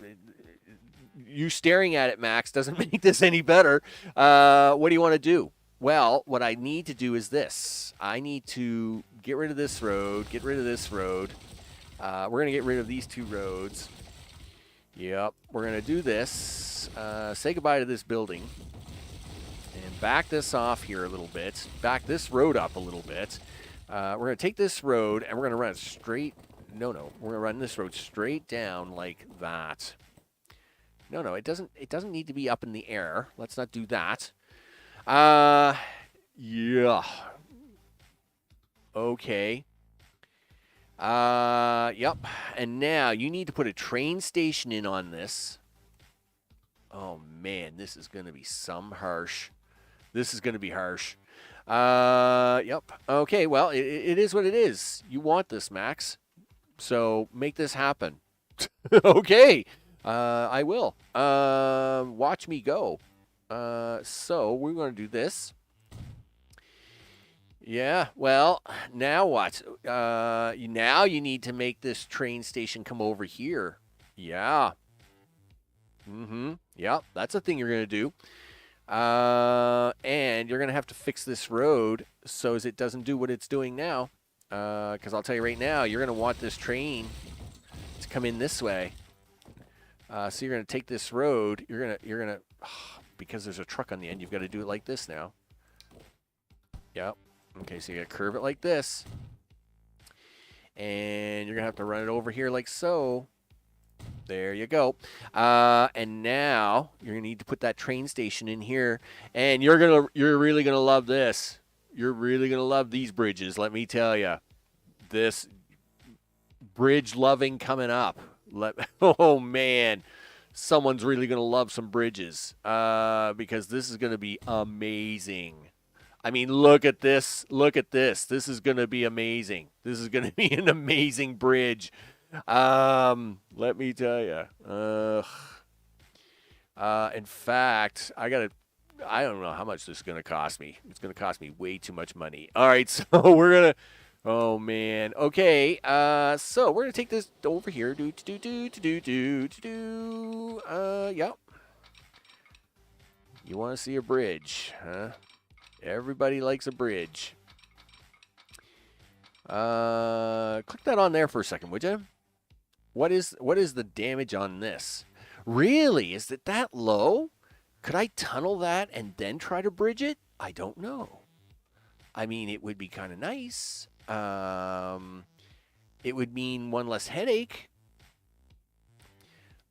You staring at it, Max, doesn't make this any better. What do you want to do? Well, what I need to do is this. I need to get rid of this road, get rid of this road. We're going to get rid of these 2 roads. Yep, we're going to do this. Say goodbye to this building. And back this off here a little bit. Back this road up a little bit. We're going to take this road, and we're going to run it straight. No. We're going to run this road straight down like that. No, it doesn't need to be up in the air. Let's not do that. Yeah. Okay. Yep. And now you need to put a train station in on this. Oh, man, this is going to be harsh. This is going to be harsh. Yep. Okay, well, it is what it is. You want this, Max. So make this happen. Okay. I will. Watch me go. So we're going to do this. Yeah, well, now what? Now you need to make this train station come over here. Yeah. Yeah, that's a thing you're going to do. And you're going to have to fix this road so as it doesn't do what it's doing now. Because I'll tell you right now, you're going to want this train to come in this way. So you're going to take this road. You're going to, because there's a truck on the end, you've got to do it like this now. Yep. Okay, so you got to curve it like this. And you're going to have to run it over here like so. There you go. And now you're going to need to put that train station in here. And you're really going to love this. You're really going to love these bridges, let me tell you. This bridge loving coming up. Oh, man. Someone's really going to love some bridges because this is going to be amazing. I mean, look at this. Look at this. This is going to be amazing. This is going to be an amazing bridge. Let me tell you. In fact, I don't know how much this is going to cost me. It's going to cost me way too much money. All right, so we're going to, oh man. Okay, so we're going to take this over here. Yep. You want to see a bridge, huh? Everybody likes a bridge. Click that on there for a second, would you? What is the damage on this? Really? Is it that low? Could I tunnel that and then try to bridge it? I don't know. I mean, it would be kind of nice. It would mean one less headache.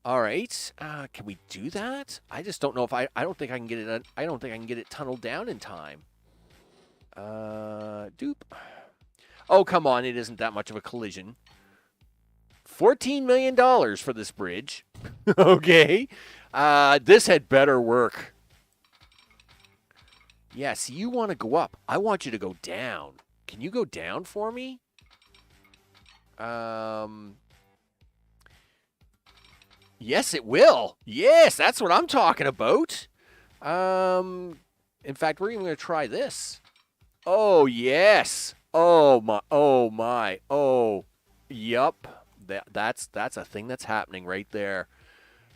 All right. Can we do that? I just don't know if I don't think I can get it. I don't think I can get it tunneled down in time. Doop. Oh, come on. It isn't that much of a collision. $14 million for this bridge. Okay. This had better work. Yes, you want to go up. I want you to go down. Can you go down for me? Yes, it will. Yes, that's what I'm talking about. In fact, we're even going to try this. Oh, yes. Oh, my. Oh, my. Oh, yup. That's a thing that's happening right there.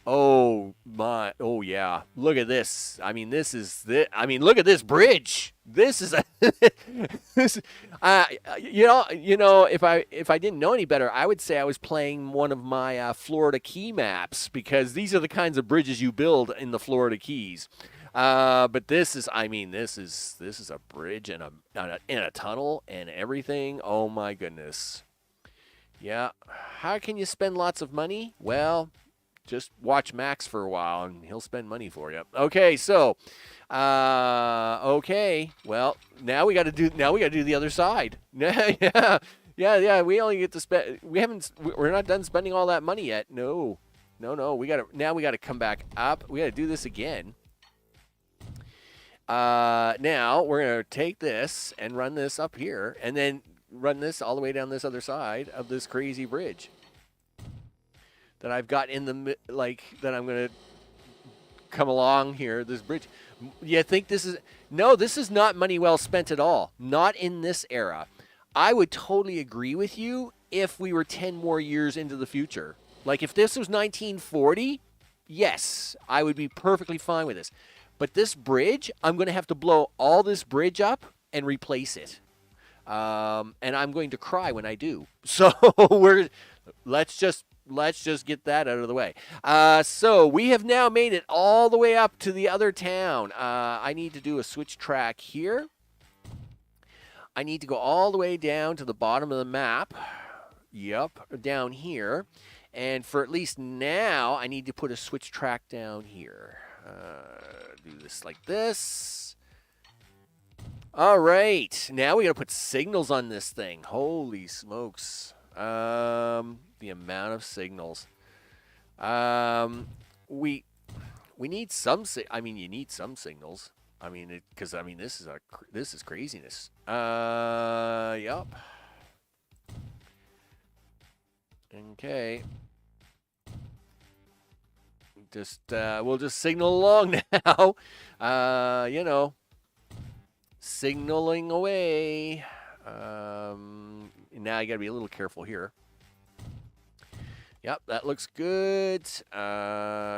Oh my! Oh yeah! Look at this. I mean, look at this bridge. This is a. this, you know, if I didn't know any better, I would say I was playing one of my Florida Key maps, because these are the kinds of bridges you build in the Florida Keys. But this is a bridge and a tunnel and everything. Oh my goodness. Yeah. How can you spend lots of money? Well, just watch Max for a while, and he'll spend money for you. Okay, so, okay. Well, now we got to do the other side. yeah. We only get to spend. We're not done spending all that money yet. No. We got to come back up. We got to do this again. Now we're gonna take this and run this up here, and then run this all the way down this other side of this crazy bridge that I've got in the, that I'm going to come along here, this bridge. You think this is, no, this is not money well spent at all. Not in this era. I would totally agree with you if we were 10 more years into the future. Like if this was 1940, yes, I would be perfectly fine with this. But this bridge, I'm going to have to blow all this bridge up and replace it. And I'm going to cry when I do. So let's just get that out of the way. So we have now made it all the way up to the other town. I need to do a switch track here. I need to go all the way down to the bottom of the map. Yep, down here. And for at least now, I need to put a switch track down here. Do this like this. All right, now we got to put signals on this thing. Holy smokes. The amount of signals. We need some. I mean, you need some signals. I mean, because this is craziness. Yep. Okay. We'll just signal along now. Signaling away. Now you got to be a little careful here. Yep, that looks good.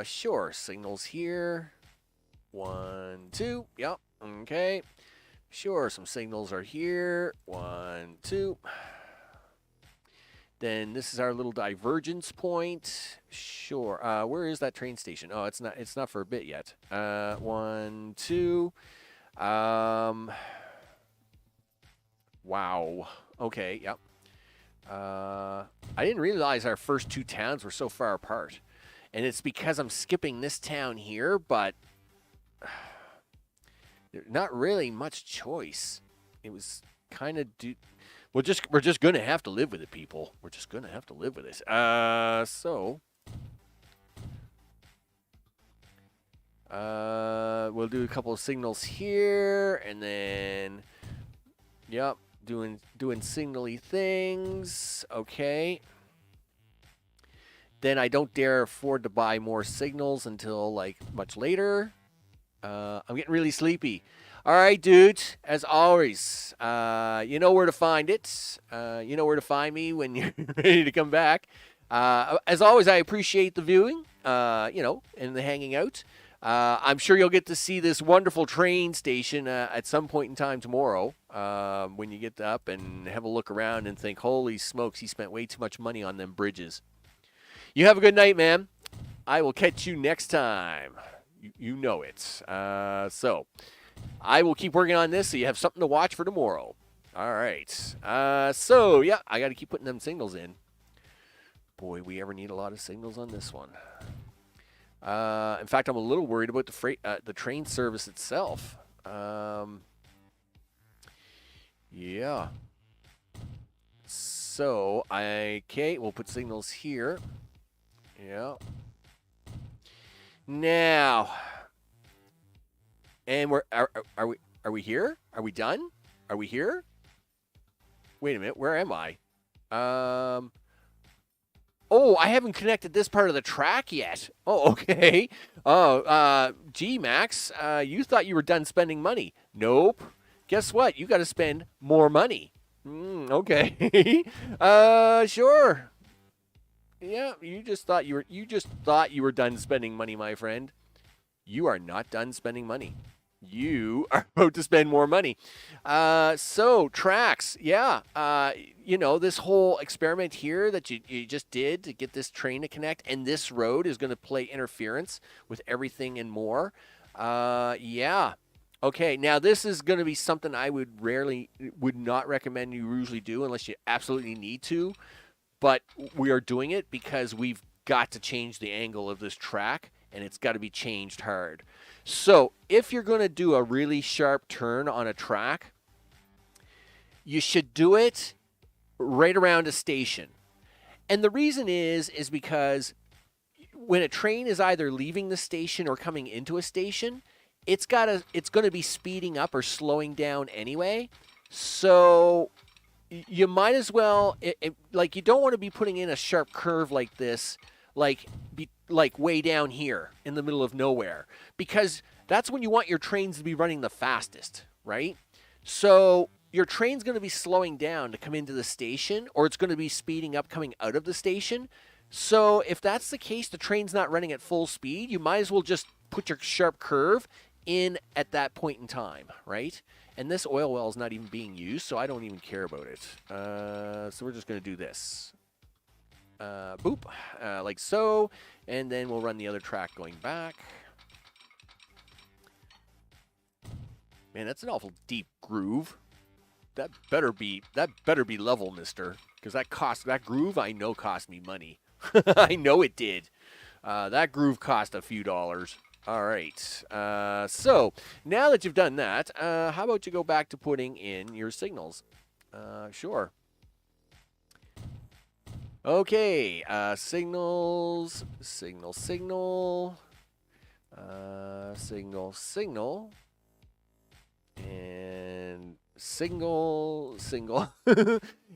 Sure, signals here. 1, 2. Yep, okay. Sure, some signals are here. 1, 2. Then this is our little divergence point. Sure. Where is that train station? Oh, it's not for a bit yet. 1, 2. Wow. Okay, yep. I didn't realize our first two towns were so far apart. And it's because I'm skipping this town here, but there's not really much choice. It was kind of we're just going to have to live with it, people. We're just going to have to live with it. So We'll do a couple of signals here, and then, yep, doing signally things. Okay. Then I don't dare afford to buy more signals until like much later. I'm getting really sleepy. All right, dude. As always, you know where to find it. You know where to find me when you're ready to come back. As always, I appreciate the viewing. And the hanging out. I'm sure you'll get to see this wonderful train station at some point in time tomorrow when you get up and have a look around and think, holy smokes, he spent way too much money on them bridges. You have a good night, man. I will catch you next time. You know it. So I will keep working on this so you have something to watch for tomorrow. All right. So, yeah, I got to keep putting them signals in. Boy, we ever need a lot of signals on this one. In fact, I'm a little worried about the train service itself. Yeah. So, okay, we'll put signals here. Yeah. Now, and are we here? Are we done? Are we here? Wait a minute, where am I? Oh, I haven't connected this part of the track yet. Oh, okay. Oh, gee, Max, you thought you were done spending money. Nope. Guess what? You got to spend more money. Okay. Sure. Yeah, you just thought you were done spending money, my friend. You are not done spending money. You are about to spend more money. So tracks, yeah. This whole experiment here that you just did to get this train to connect, and this road is going to play interference with everything and more. Yeah. Okay, now this is going to be something I would not recommend you usually do unless you absolutely need to. But we are doing it because we've got to change the angle of this track, and it's got to be changed hard. So if you're going to do a really sharp turn on a track, you should do it right around a station. And the reason is because when a train is either leaving the station or coming into a station, it's going to be speeding up or slowing down anyway. So you might as well, you don't want to be putting in a sharp curve like this, like way down here in the middle of nowhere, because that's when you want your trains to be running the fastest, right? So your train's going to be slowing down to come into the station, or it's going to be speeding up coming out of the station. So if that's the case, the train's not running at full speed, you might as well just put your sharp curve in at that point in time, right? And this oil well is not even being used, so I don't even care about it. So we're just going to do this. Boop, like so. And then we'll run the other track going back. Man, that's an awful deep groove. That better be level, mister. Because that groove I know cost me money. I know it did. That groove cost a few dollars. All right. So now that you've done that, how about you go back to putting in your signals? Sure. Okay. Signals. Signal. Signal. And single.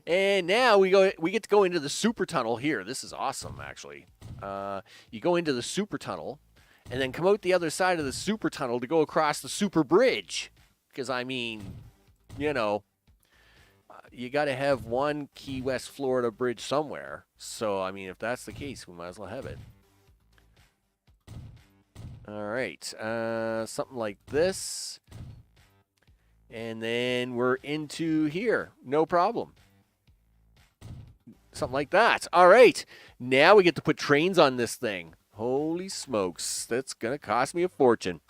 And now we get to go into the super tunnel here. This is awesome, actually. You go into the super tunnel and then come out the other side of the super tunnel to go across the super bridge. Because, I mean, you got to have one Key West, Florida bridge somewhere. So, I mean, if that's the case, we might as well have it. All right. Something like this. And then we're into here. No problem. Something like that. All right. Now we get to put trains on this thing. Holy smokes. That's going to cost me a fortune.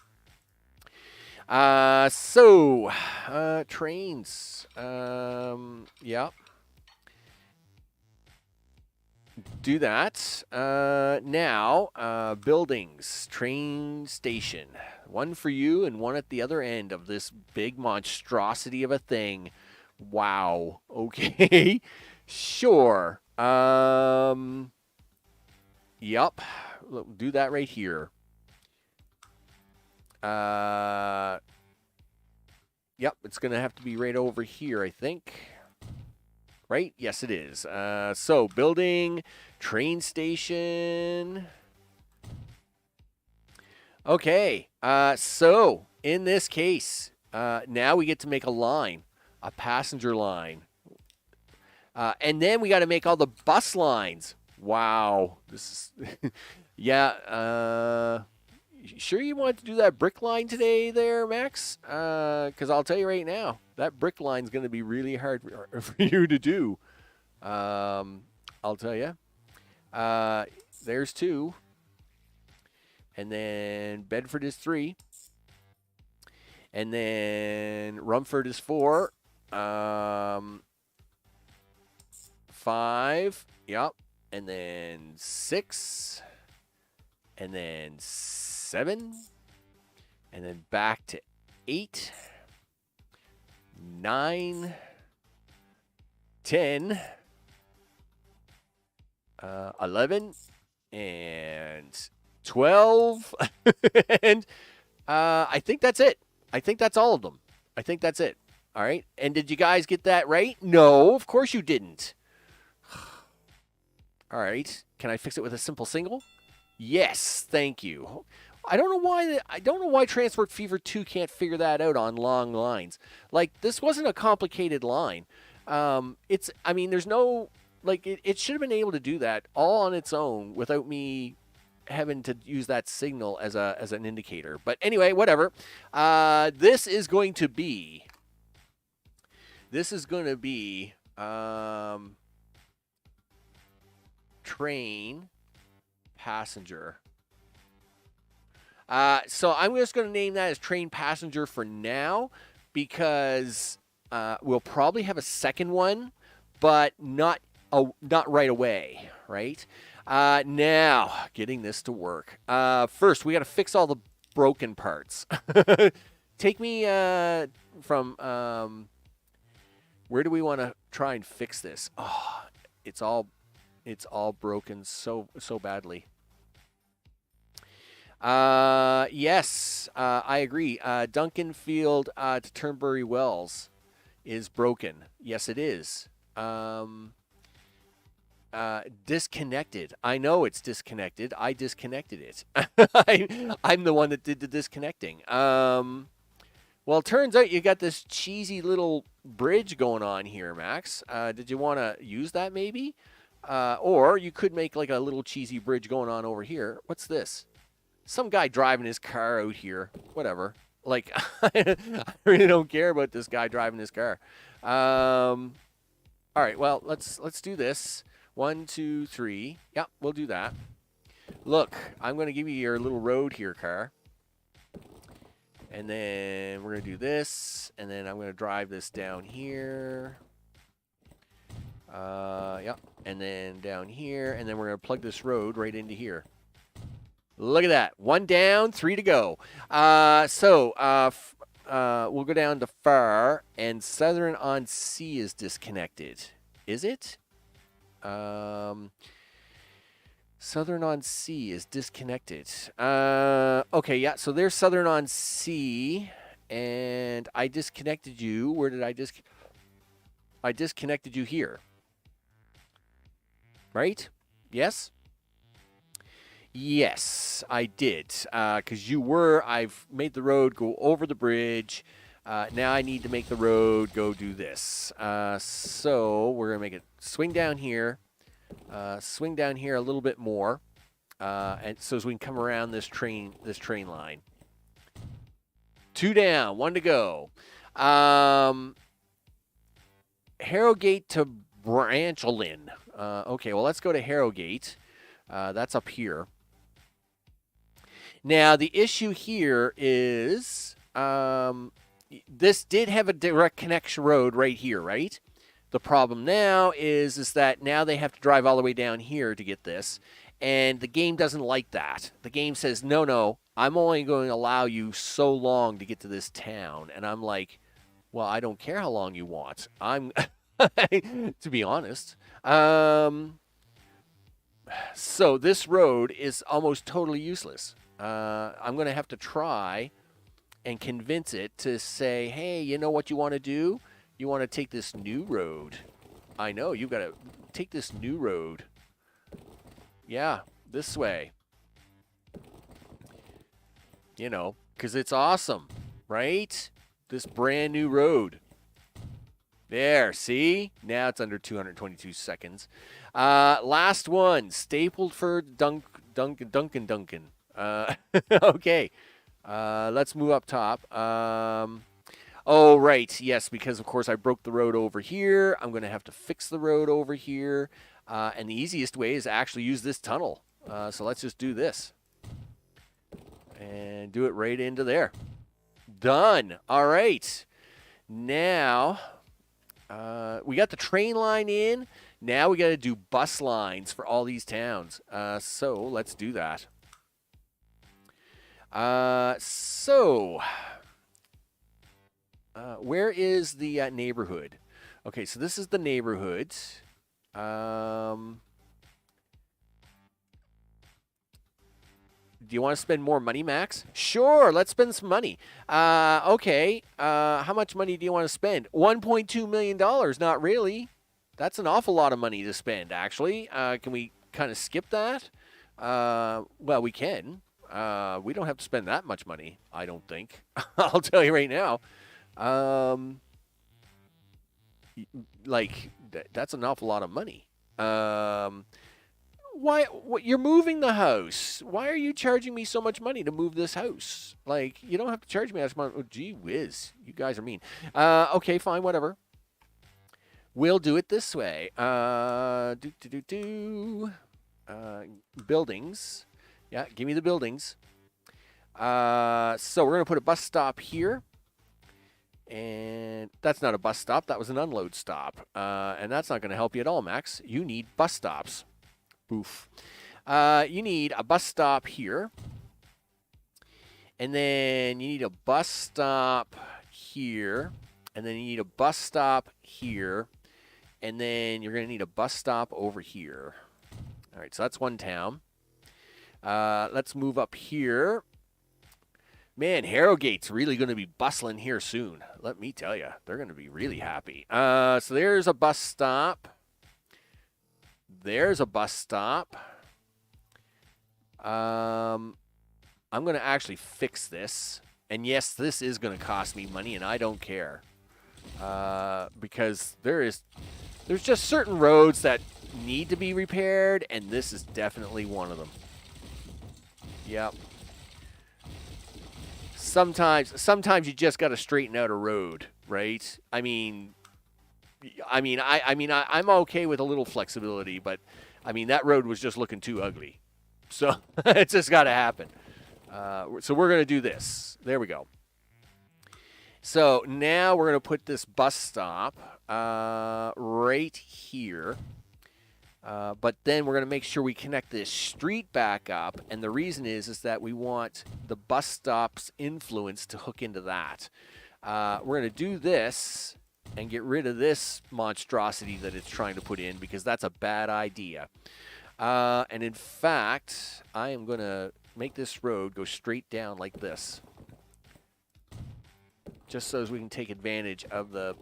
Trains. Yeah. Do that. Now, buildings. Train station. One for you and one at the other end of this big monstrosity of a thing. Wow. Okay. Sure. Yep. Do that right here. Yep, it's going to have to be right over here, I think. Right? Yes, it is. So, building, train station. Okay. So, in this case, now we get to make a line, a passenger line. And then we got to make all the bus lines. Wow. This is, yeah. Sure you want to do that brick line today there, Max? Because I'll tell you right now, that brick line's going to be really hard for you to do. I'll tell you. There's 2. And then Bedford is 3. And then Rumford is 4. 5. Yep. And then 6. And then 7. And then back to 8. 9. 10. 11. And 12. And I think that's it. I think that's all of them. I think that's it. All right. And did you guys get that right? No, of course you didn't. All right. Can I fix it with a simple single? Yes, thank you. I don't know why Transport Fever 2 can't figure that out on long lines. Like, this wasn't a complicated line. There's no, like, it should have been able to do that all on its own without me having to use that signal as an indicator. But anyway, whatever. This is going to be train passenger. So I'm just going to name that as train passenger for now, because we'll probably have a second one, but not right away, right? Now, getting this to work. First, we got to fix all the broken parts. Take me from where do we want to try and fix this? Oh, it's all broken so badly. Yes, I agree. Duncan Field to Turnberry Wells is broken. Yes, it is. Disconnected. I know it's disconnected. I disconnected it. I'm the one that did the disconnecting. Well, it turns out you got this cheesy little bridge going on here, Max. Did you want to use that maybe? Or you could make like a little cheesy bridge going on over here. What's this? Some guy driving his car out here. Whatever. Like, I really don't care about this guy driving his car. All right, well, let's do this. 1, 2, 3. Yep, we'll do that. Look, I'm going to give you your little road here, car. And then we're going to do this. And then I'm going to drive this down here. Yep. And then down here. And then we're going to plug this road right into here. Look at that. 1 down, 3 to go. We'll go down to Far. And Southern-on-Sea is disconnected. Is it? Southern-on-Sea is disconnected. Okay, yeah, so there's Southern-on-Sea, and I disconnected you. Where did I I disconnected you here. Right? Yes? Yes, I did. Because I've made the road go over the bridge. Now I need to make the road go do this. So we're going to make it swing down here a little bit more. And so as we can come around this train line. 2 down, 1 to go. Harrogate to Branchlin. Okay, well, let's go to Harrogate. That's up here. Now, the issue here is this did have a direct connection road right here, right? The problem now is that now they have to drive all the way down here to get this, and the game doesn't like that. The game says, no, I'm only going to allow you so long to get to this town. And I'm like, well, I don't care how long you want. I'm, to be honest. So this road is almost totally useless. I'm going to have to try and convince it to say, hey, you know what you want to do? You want to take this new road. I know, you've got to take this new road. Yeah, this way. You know, because it's awesome, right? This brand new road. There, see? Now it's under 222 seconds. Last one, Stapleford Duncan. Okay. Let's move up top. Oh, right. Yes, because, of course, I broke the road over here. I'm going to have to fix the road over here. And the easiest way is actually use this tunnel. So let's just do this. And do it right into there. Done. All right. Now, we got the train line in. Now we got to do bus lines for all these towns. So let's do that. Where is the neighborhood? Okay, so this is the neighborhood. Do you want to spend more money, Max? Sure, let's spend some money. Okay, how much money do you want to spend? $1.2 million, not really. That's an awful lot of money to spend, actually. Can we kind of skip that? Well, we can. We don't have to spend that much money, I don't think. I'll tell you right now. That's an awful lot of money. Why? What? You're moving the house. Why are you charging me so much money to move this house? Like, you don't have to charge me that much. Oh, gee whiz. You guys are mean. Okay, fine, whatever. We'll do it this way. Buildings. Yeah, give me the buildings. So we're going to put a bus stop here. And that's not a bus stop. That was an unload stop. And that's not going to help you at all, Max. You need bus stops. Oof. You need a bus stop here. And then you need a bus stop here. And then you need a bus stop here. And then you're going to need a bus stop over here. All right, so that's one town. Let's move up here. Man, Harrogate really going to be bustling here soon. Let me tell you, they're going to be really happy. So there's a bus stop. There's a bus stop. I'm going to actually fix this. And yes, this is going to cost me money, and I don't care. Because there's just certain roads that need to be repaired, and this is definitely one of them. Yep. Sometimes you just got to straighten out a road, right? I'm okay with a little flexibility, but I mean that road was just looking too ugly, so it's just got to happen. So we're gonna do this. There we go. So now we're gonna put this bus stop right here. But then we're going to make sure we connect this street back up. And the reason is that we want the bus stop's influence to hook into that. We're going to do this and get rid of this monstrosity that it's trying to put in because that's a bad idea. And in fact, I am going to make this road go straight down like this. Just so as we can take advantage of the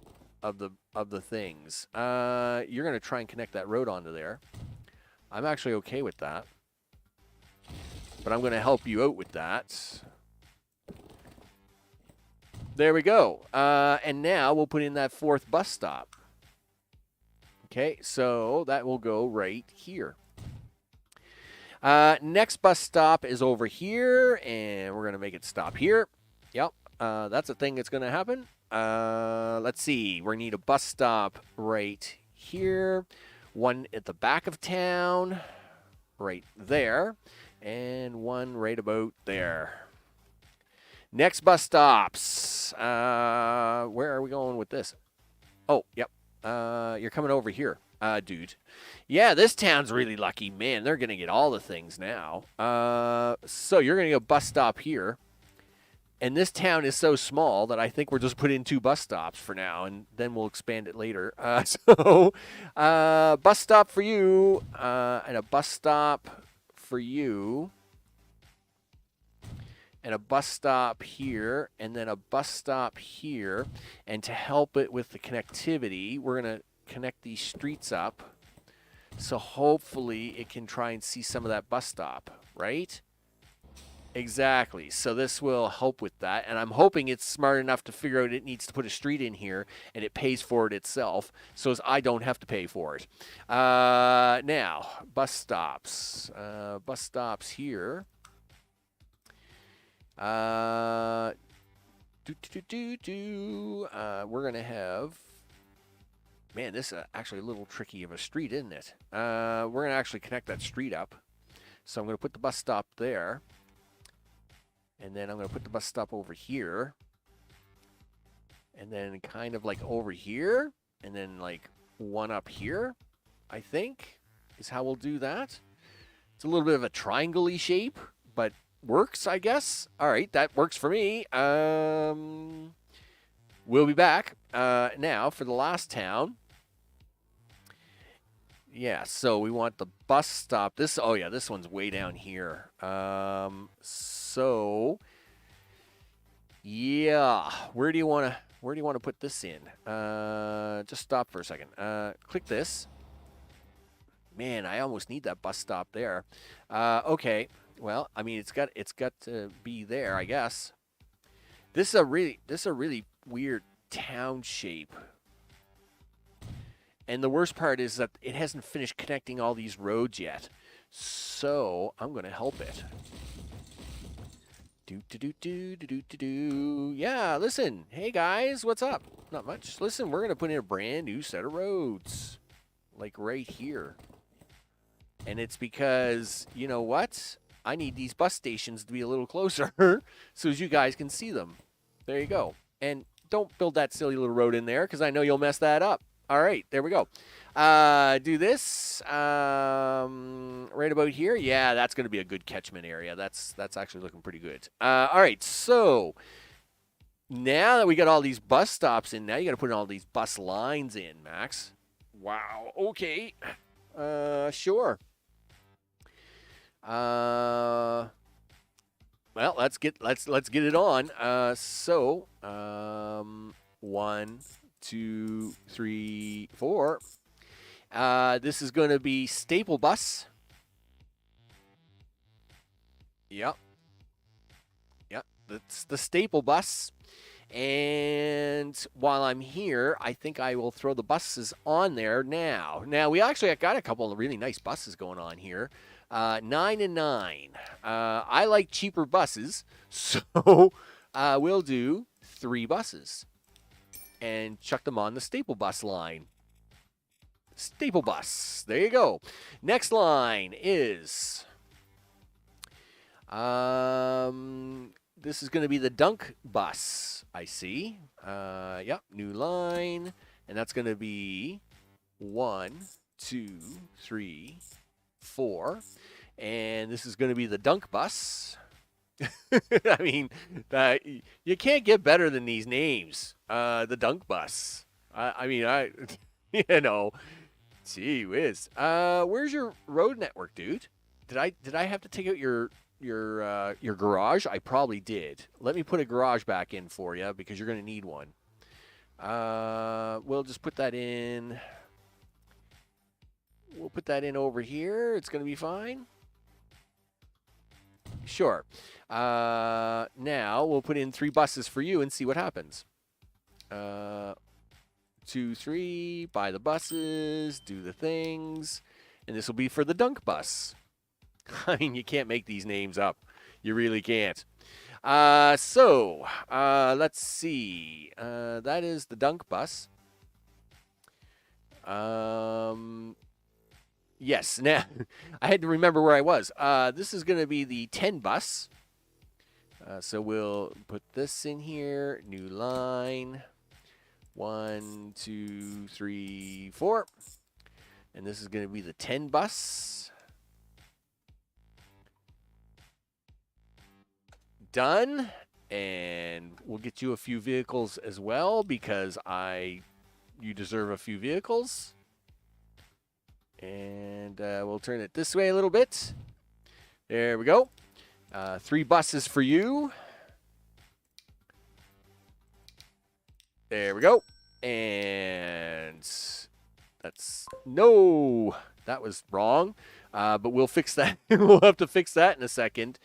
things. You're going to try and connect that road onto there. I'm actually okay with that. But I'm going to help you out with that. There we go. And now we'll put in that fourth bus stop. Okay, so that will go right here. Next bus stop is over here, and we're going to make it stop here. Yep, that's a thing that's going to happen. Let's see. We need a bus stop right here. One at the back of town, right there. And one right about there. Next bus stops. Where are we going with this? Oh, yep. You're coming over here, dude. Yeah, this town's really lucky. Man, they're going to get all the things now. So you're going to get a bus stop here. And this town is so small that I think we're just putting in 2 bus stops for now, and then we'll expand it later. Bus stop for you, and a bus stop for you. and a bus stop here, and then a bus stop here. And to help it with the connectivity, we're going to connect these streets up. So hopefully it can try and see some of that bus stop, right? Exactly. So this will help with that. And I'm hoping it's smart enough to figure out it needs to put a street in here and it pays for it itself so as I don't have to pay for it. Now, bus stops. Bus stops here. We're going to have... Man, this is actually a little tricky of a street, isn't it? We're going to actually connect that street up. So I'm going to put the bus stop there. And then I'm going to put the bus stop over here. And then kind of like over here. And then like one up here, I think, is how we'll do that. It's a little bit of a triangle-y shape, but works, I guess. All right, that works for me. We'll be back now for the last town. Yeah, so we want the bus stop. This one's way down here. So yeah, where do you want to put this in? Just stop for a second. Click this. Man, I almost need that bus stop there. Okay. Well, I mean, it's got to be there, I guess. This is a really weird town shape. And the worst part is that it hasn't finished connecting all these roads yet. So I'm going to help it. Yeah, listen. Hey, guys, what's up? Not much. Listen, we're going to put in a brand new set of roads. Like right here. And it's because, you know what? I need these bus stations to be a little closer so as you guys can see them. There you go. And don't build that silly little road in there because I know you'll mess that up. All right, there we go. Do this right about here. Yeah, that's going to be a good catchment area. That's actually looking pretty good. All right, so now that we got all these bus stops in, now you got to put all these bus lines in, Max. Wow. Okay. Sure. Well, let's get it on. 1, 2, 3, 4. This is going to be staple bus. Yep. That's the staple bus. And while I'm here, I think I will throw the buses on there now. Now, we actually got a couple of really nice buses going on here. 9 and 9. I like cheaper buses, so we'll do 3 buses. And chuck them on the staple bus line. Staple bus. There you go. Next line is... this is going to be the dunk bus, I see. Yep, new line. And that's going to be 1, 2, 3, 4. And this is going to be the dunk bus. I mean, you can't get better than these names. The dunk bus. You know, gee whiz. Where's your road network, dude? Did I have to take out your garage? I probably did. Let me put a garage back in for you because you're going to need one. We'll just put that in. We'll put that in over here. It's going to be fine. Sure. Now we'll put in 3 buses for you and see what happens. 2, 3, buy the buses, do the things, and this will be for the dunk bus. I mean, you can't make these names up. You really can't. So let's see. That is the dunk bus. Yes, now I had to remember where I was. This is going to be the 10 bus. So we'll put this in here. New line. 1, 2, 3, 4. And this is going to be the 10 bus. Done. And we'll get you a few vehicles as well because you deserve a few vehicles. And we'll turn it this way a little bit. There we go. 3 buses for you. There we go. And that's no, that was wrong. But we'll fix that. We'll have to fix that in a second.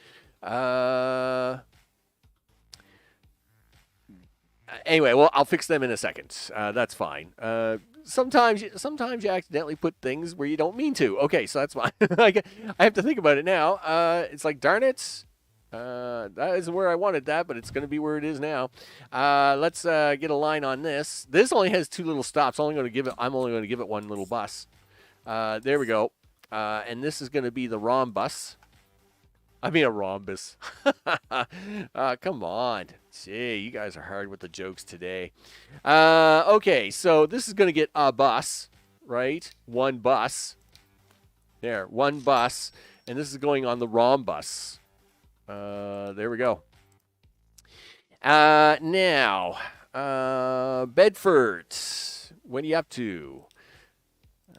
Anyway, well, I'll fix them in a second. That's fine. Sometimes you accidentally put things where you don't mean to. Okay, so that's fine. I have to think about it now. It's like, darn it. That isn't where I wanted that, but it's going to be where it is now. Let's get a line on this. This only has 2 little stops. I'm only going to give it 1 little bus. There we go. And this is going to be the rhombus. I mean a rhombus. Come on. Gee, you guys are hard with the jokes today. Okay, so this is going to get a bus, right? 1 bus. There, 1 bus. And this is going on the rhombus. There we go. Now, Bedford. What are you up to?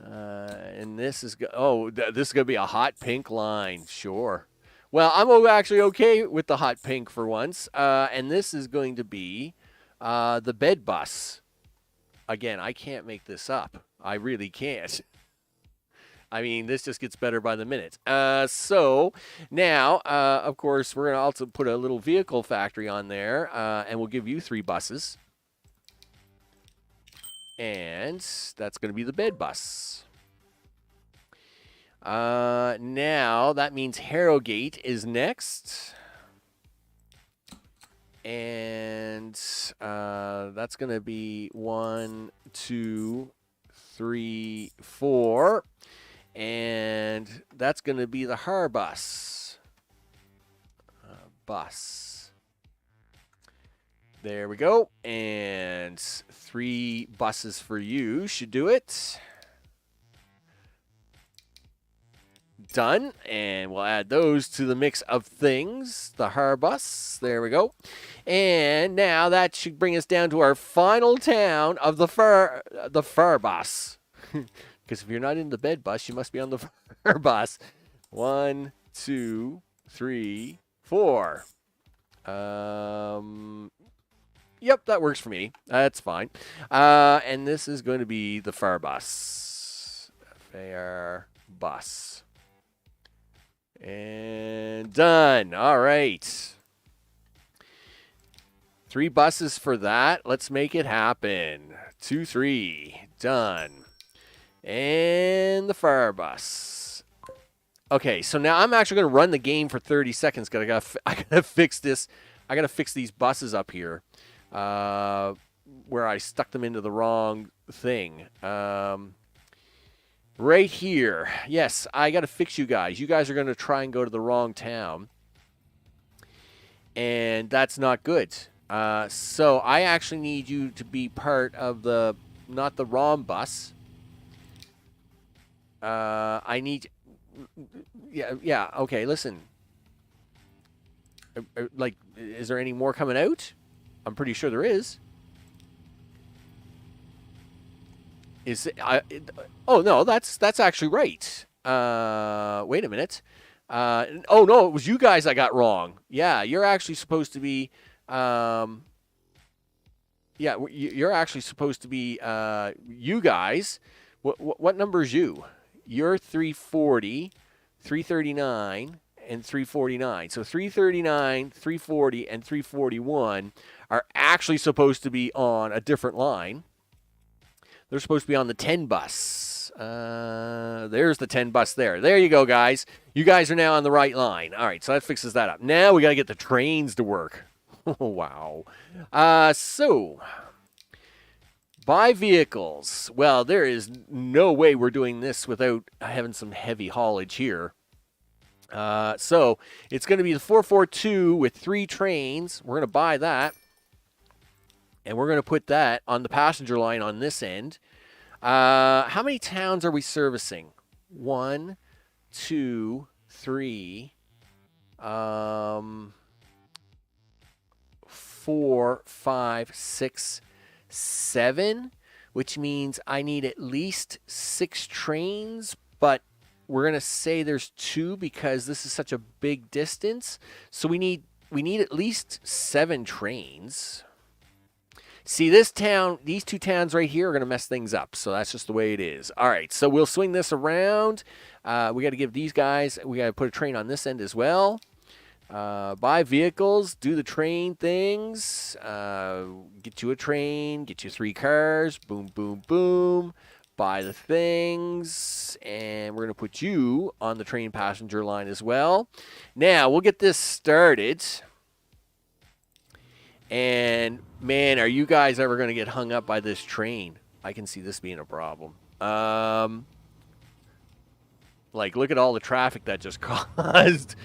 And this is this is going to be a hot pink line. Sure. Well, I'm actually okay with the hot pink for once. And this is going to be the bed bus. Again, I can't make this up. I really can't. I mean, this just gets better by the minute. So now, of course, we're going to also put a little vehicle factory on there, and we'll give you 3 buses. And that's going to be the bed bus. Now, that means Harrogate is next. And that's going to be 1, 2, 3, 4. And that's going to be the Harbus bus. There we go. And 3 buses for you should do it. Done. And we'll add those to the mix of things. The Harbus. There we go. And now that should bring us down to our final town of the Farbus. Because if you're not in the bed bus, you must be on the fur bus. 1, 2, 3, 4. Yep, that works for me. That's fine. And this is going to be the far bus. Fair bus. And done. All right. 3 buses for that. Let's make it happen. 2, 3. Done. And the fire bus. Okay, so now I'm actually going to run the game for 30 seconds because I gotta fix this. I gotta fix these buses up here, where I stuck them into the wrong thing. Right here. Yes, I gotta fix you guys. You guys are going to try and go to the wrong town, and that's not good. So I actually need you to be part of the, not the rhombus. I need, yeah, okay, listen. Like, is there any more coming out? I'm pretty sure there is. Oh, no, that's actually right. Wait a minute. Oh, no, it was you guys I got wrong. Yeah, you're actually supposed to be, yeah, you're actually supposed to be, you guys. What number is you? You're 340, 339, and 349. So 339, 340, and 341 are actually supposed to be on a different line. They're supposed to be on the 10 bus. There's the 10 bus there. There you go, guys. You guys are now on the right line. All right, so that fixes that up. Now we got to get the trains to work. Oh, wow. So, buy vehicles. Well, there is no way we're doing this without having some heavy haulage here. So, it's going to be the 442 with 3 trains. We're going to buy that. And we're going to put that on the passenger line on this end. How many towns are we servicing? 1, 2, 3, 4, 5, 6, 7, which means I need at least 6 trains, but we're going to say there's 2 because this is such a big distance. So we need at least 7 trains. See, this town, these 2 towns right here are going to mess things up. So that's just the way it is. All right, so we'll swing this around. We got to give these guys, we got to put a train on this end as well. Buy vehicles, do the train things, get you a train, get you 3 cars, boom, boom, boom. Buy the things, and we're going to put you on the train passenger line as well. Now, we'll get this started. And, man, are you guys ever going to get hung up by this train? I can see this being a problem. Like, look at all the traffic that just caused.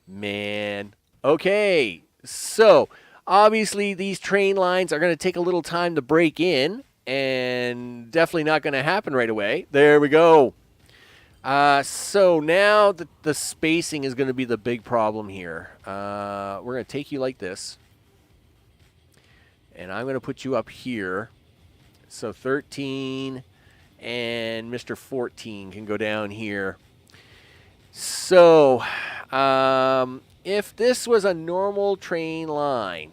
Man. Okay, so, obviously, these train lines are going to take a little time to break in. And definitely not going to happen right away. There we go. So now the spacing is going to be the big problem here. We're going to take you like this. And I'm going to put you up here. So 13 and Mr. 14 can go down here. So if this was a normal train line,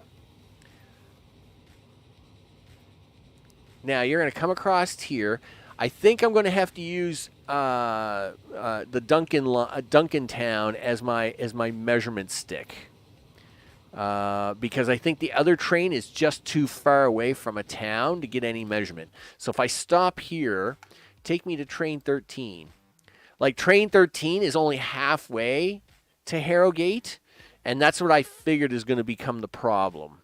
now you're going to come across here. I think I'm going to have to use the Duncan town as my measurement stick. Because I think the other train is just too far away from a town to get any measurement. So if I stop here, take me to train 13. Like, train 13 is only halfway to Harrogate, and that's what I figured is going to become the problem.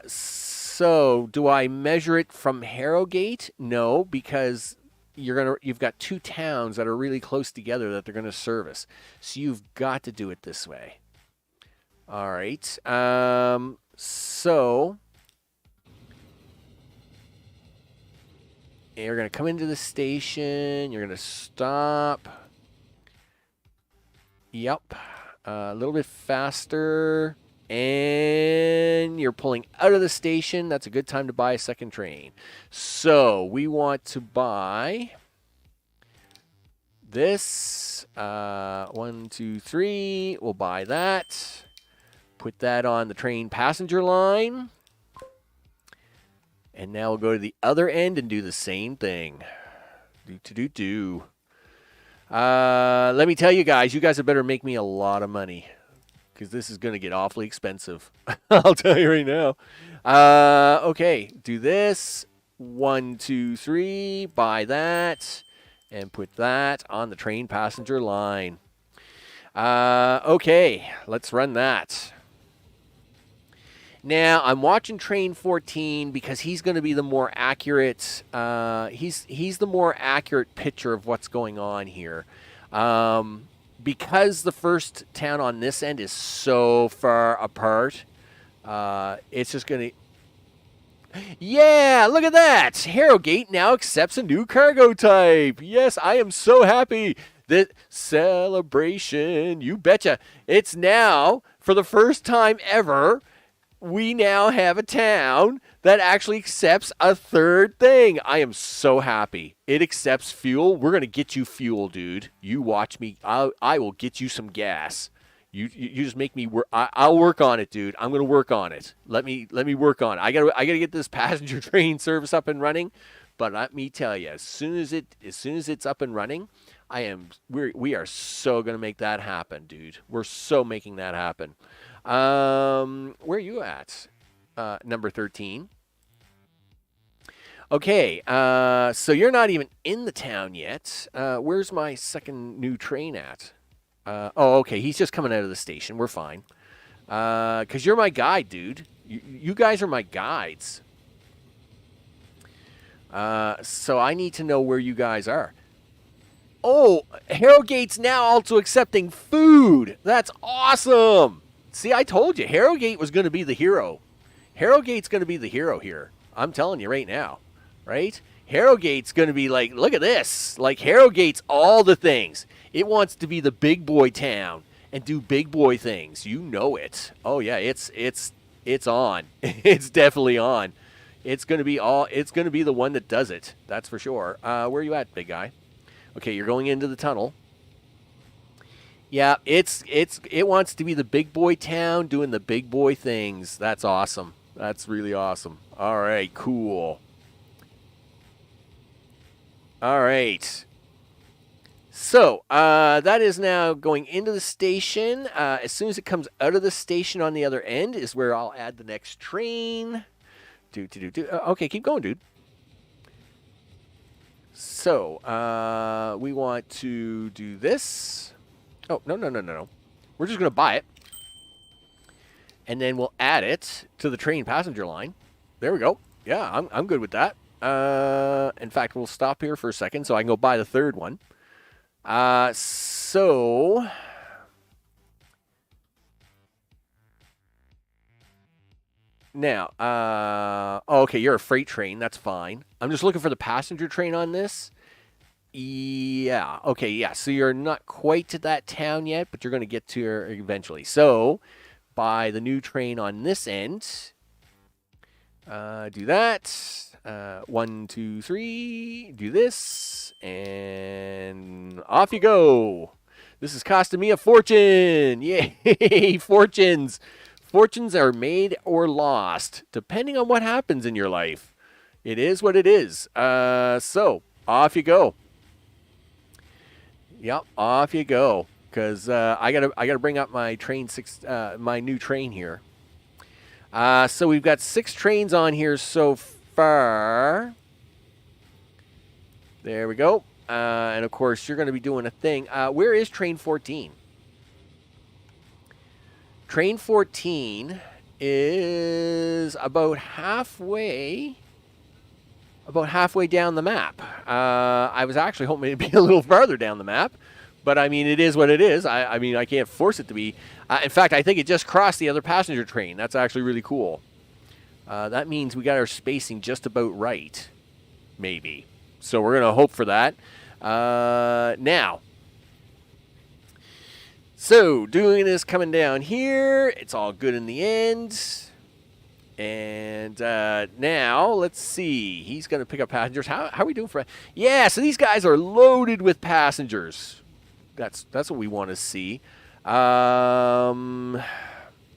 So do I measure it from Harrogate? No, because you've got 2 towns that are really close together that they're going to service. So you've got to do it this way. All right. So you're going to come into the station. You're going to stop. Yep. A little bit faster. And you're pulling out of the station. That's a good time to buy a second train. So we want to buy this. 1, 2, 3. We'll buy that. Put that on the train passenger line. And now we'll go to the other end and do the same thing. Let me tell you guys had better make me a lot of money, because this is going to get awfully expensive. I'll tell you right now. Okay, do this. 1, 2, 3. Buy that. And put that on the train passenger line. Okay, let's run that. Now, I'm watching train 14 because he's going to be the more accurate. He's the more accurate picture of what's going on here. Because the first town on this end is so far apart, it's just going to... Yeah, look at that! Harrogate now accepts a new cargo type. Yes, I am so happy. The celebration, you betcha. It's now, for the first time ever, we now have a town that actually accepts a third thing. I am so happy. It accepts fuel. We're going to get you fuel, dude. You watch me. I will get you some gas. You just make me work. I'll work on it, dude. I'm going to work on it. Let me work on it. I got to get this passenger train service up and running. But let me tell you, as soon as it's up and running, we are so going to make that happen, dude. We're so making that happen. Where are you at? Number 13. Okay, so you're not even in the town yet. Where's my second new train at? Okay, he's just coming out of the station. We're fine. Because you're my guide, dude. You guys are my guides. So I need to know where you guys are. Oh, Harrogate's now also accepting food. That's awesome. See, I told you, Harrogate was going to be the hero. Harrogate's going to be the hero here. I'm telling you right now, right? Harrogate's going to be like, look at this. Like, Harrogate's all the things. It wants to be the big boy town and do big boy things. You know it. Oh yeah, it's on. It's definitely on. It's going to be the one that does it. That's for sure. Where are you at, big guy? Okay, you're going into the tunnel. Yeah, it wants to be the big boy town doing the big boy things. That's awesome. That's really awesome. All right, cool. All right. So, that is now going into the station. As soon as it comes out of the station on the other end is where I'll add the next train. Okay, keep going, dude. So, we want to do this. Oh, no. We're just going to buy it. And then we'll add it to the train passenger line. There we go. Yeah, I'm good with that. In fact, we'll stop here for a second so I can go buy the third one. So now, okay, you're a freight train. That's fine. I'm just looking for the passenger train on this. Yeah. Okay. Yeah. So you're not quite to that town yet, but you're going to get to her eventually. So buy the new train on this end. Do that. 1, 2, 3. Do this. And off you go. This is costing me a fortune. Yay. Fortunes. Fortunes are made or lost, depending on what happens in your life. It is what it is. So off you go. Yep, off you go. Because I gotta bring up my my new train here. So we've got 6 trains on here so far. There we go. And of course, you're going to be doing a thing. Where is train 14? Train 14 is about halfway down the map. I was actually hoping it'd be a little farther down the map. But, I mean, it is what it is. I mean, I can't force it to be. In fact, I think it just crossed the other passenger train. That's actually really cool. That means we got our spacing just about right, maybe. So we're going to hope for that. Now, so doing this coming down here. It's all good in the end. And now, let's see. He's going to pick up passengers. How are we doing for... Yeah, so these guys are loaded with passengers. That's what we want to see. Now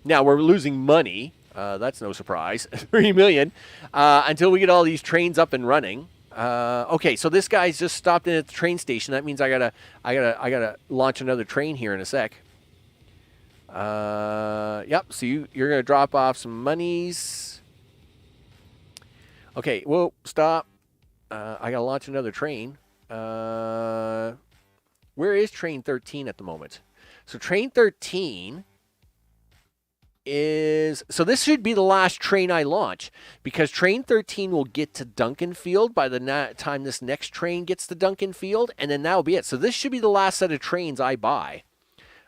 we're losing money. That's no surprise. 3 million until we get all these trains up and running. Okay, so this guy's just stopped in at the train station. That means I gotta launch another train here in a sec. Yep. So you're gonna drop off some monies. Okay. Whoa. Stop. I gotta launch another train. Where is train 13 at the moment? So train 13 is... So this should be the last train I launch, because train 13 will get to Duncanfield by the time this next train gets to Duncanfield, and then that'll be it. So this should be the last set of trains I buy.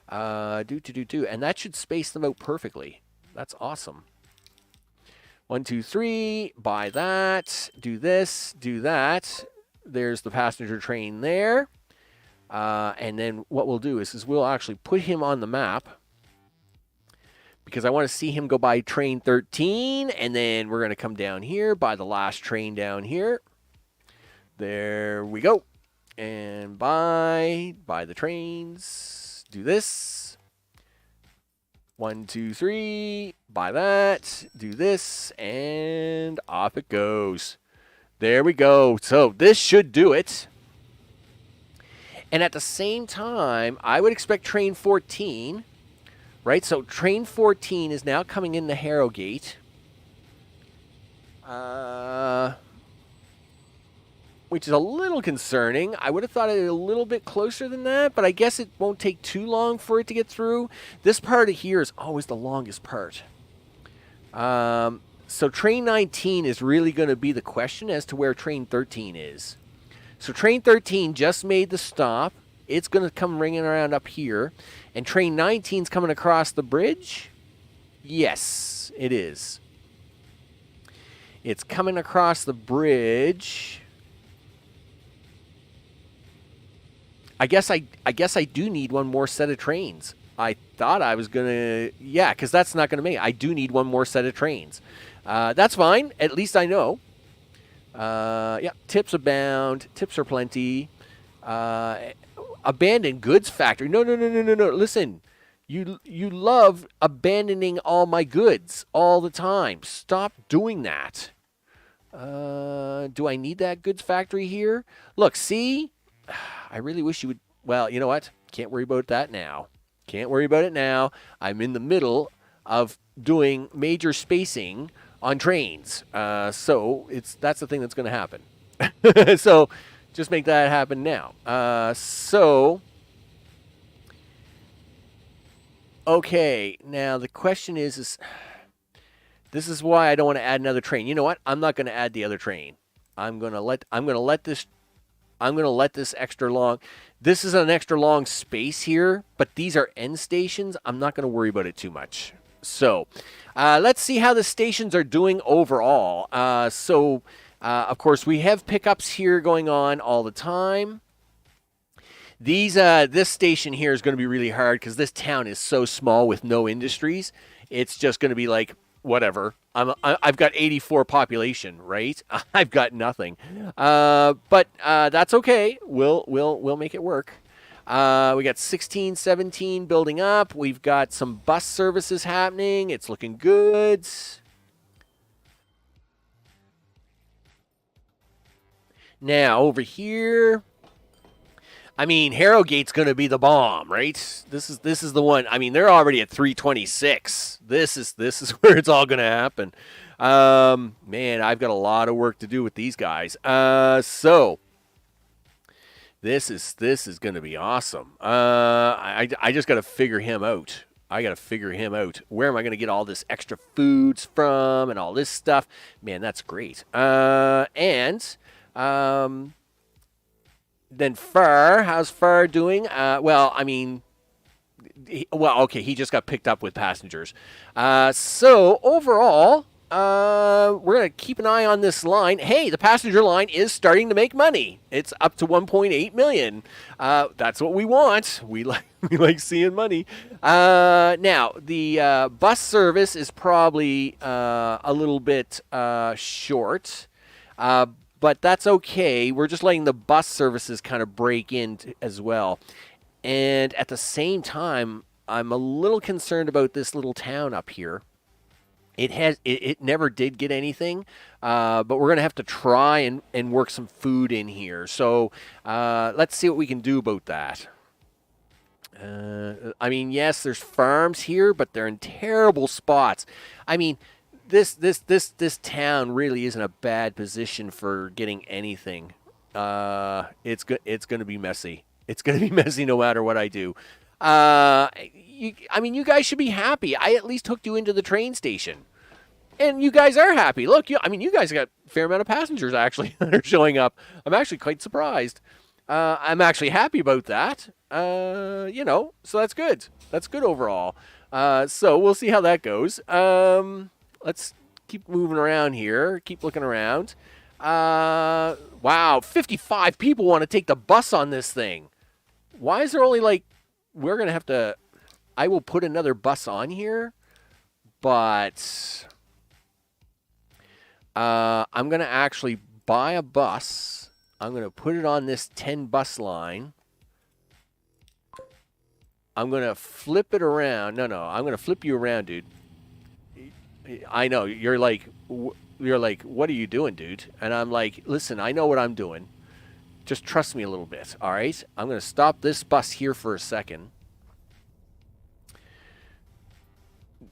And that should space them out perfectly. That's awesome. 1, 2, 3. Buy that. Do this. Do that. There's the passenger train there. And then what we'll do is we'll actually put him on the map, because I want to see him go by train 13, and then we're going to come down here by the last train down here. There we go. And buy the trains. Do this. 1, 2, 3. Buy that. Do this. And off it goes. There we go. So this should do it. And at the same time, I would expect train 14, right? So train 14 is now coming into Harrogate. Which is a little concerning. I would have thought it a little bit closer than that, but I guess it won't take too long for it to get through. This part of here is always the longest part. So train 19 is really going to be the question as to where train 13 is. So train 13 just made the stop. It's going to come ringing around up here. And train 19 is coming across the bridge. Yes, it is. It's coming across the bridge. I guess I do need one more set of trains. I thought I was going to... Yeah, because that's not going to make it. I do need one more set of trains. That's fine. At least I know. Yeah, tips abound. Tips are plenty. Abandoned goods factory. No, no, no, no, no, no. Listen, you love abandoning all my goods all the time. Stop doing that. Do I need that goods factory here? Look, see? I really wish you would. Well, you know what? Can't worry about that now. Can't worry about it now. I'm in the middle of doing major spacing on trains. So that's the thing that's going to happen. So just make that happen now. Okay. Now the question is this is why I don't want to add another train. You know what? I'm not going to add the other train. I'm going to let this extra long. This is an extra long space here, but these are end stations. I'm not going to worry about it too much. So let's see how the stations are doing overall. Of course, we have pickups here going on all the time. This station here is going to be really hard because this town is so small with no industries. It's just going to be like, whatever. I've got 84 population, right? I've got nothing, but that's okay. We'll make it work. We got 16, 17 building up. We've got some bus services happening. It's looking good. Now over here, I mean, Harrowgate's going to be the bomb, right? This is the one. I mean, they're already at 326. This is where it's all going to happen. Man, I've got a lot of work to do with these guys. So this is going to be awesome. I just got to figure him out. Where am I going to get all this extra foods from and all this stuff? Man, that's great. Then Fur, how's Fur doing? Okay, he just got picked up with passengers. So overall, we're going to keep an eye on this line. Hey, the passenger line is starting to make money. It's up to 1.8 million. That's what we want. We like seeing money. Now, the bus service is probably a little bit short. But that's okay. We're just letting the bus services kind of break in as well. And at the same time, I'm a little concerned about this little town up here. It never did get anything, but we're going to have to try and work some food in here. So let's see what we can do about that. I mean, yes, there's farms here, but they're in terrible spots. I mean, this town really isn't a bad position for getting anything. It's going to be messy. It's going to be messy no matter what I do. You guys should be happy. I at least hooked you into the train station, and you guys are happy. Look, you guys got a fair amount of passengers actually that are showing up. I'm actually quite surprised. I'm actually happy about that. So that's good. That's good overall. So we'll see how that goes. Let's keep moving around here. Keep looking around. Wow, 55 people want to take the bus on this thing. Why is there only we're going to have to, I will put another bus on here, but I'm going to actually buy a bus. I'm going to put it on this 10 bus line. I'm going to flip it around. No, I'm going to flip you around, dude. I know you're like, what are you doing, dude? And I'm like, listen, I know what I'm doing. Just trust me a little bit, all right? I'm going to stop this bus here for a second.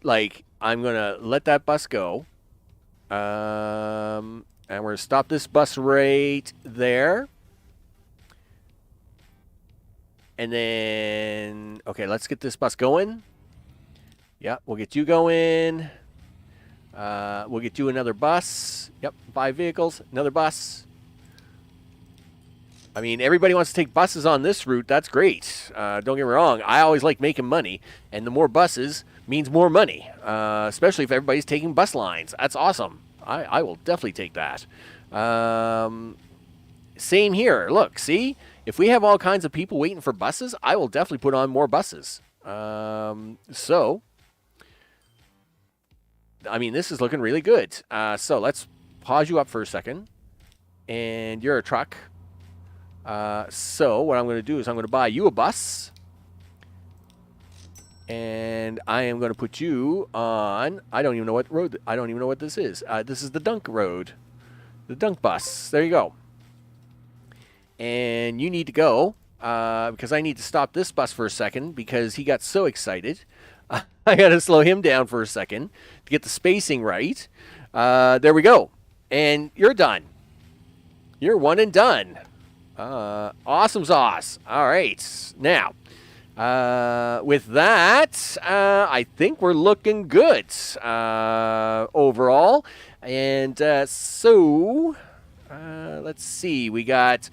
I'm going to let that bus go. And we're going to stop this bus right there. And then, okay, let's get this bus going. Yeah, we'll get you going. We'll get you another bus. Yep, 5 vehicles, another bus. I mean, everybody wants to take buses on this route. That's great. Don't get me wrong. I always like making money, and the more buses means more money, especially if everybody's taking bus lines. That's awesome. I will definitely take that. Same here. Look, see? If we have all kinds of people waiting for buses, I will definitely put on more buses. So, I mean, this is looking really good. So let's pause you up for a second. And you're a truck. So what I'm going to do is I'm going to buy you a bus. And I am going to put you on, I don't even know what road, I don't even know what this is. This is the Dunk Road. The Dunk Bus. There you go. And you need to go because I need to stop this bus for a second because he got so excited. I got to slow him down for a second to get the spacing right. There we go. And you're done. You're one and done. Awesome sauce. All right. Now, with that, I think we're looking good overall. And so, let's see. We got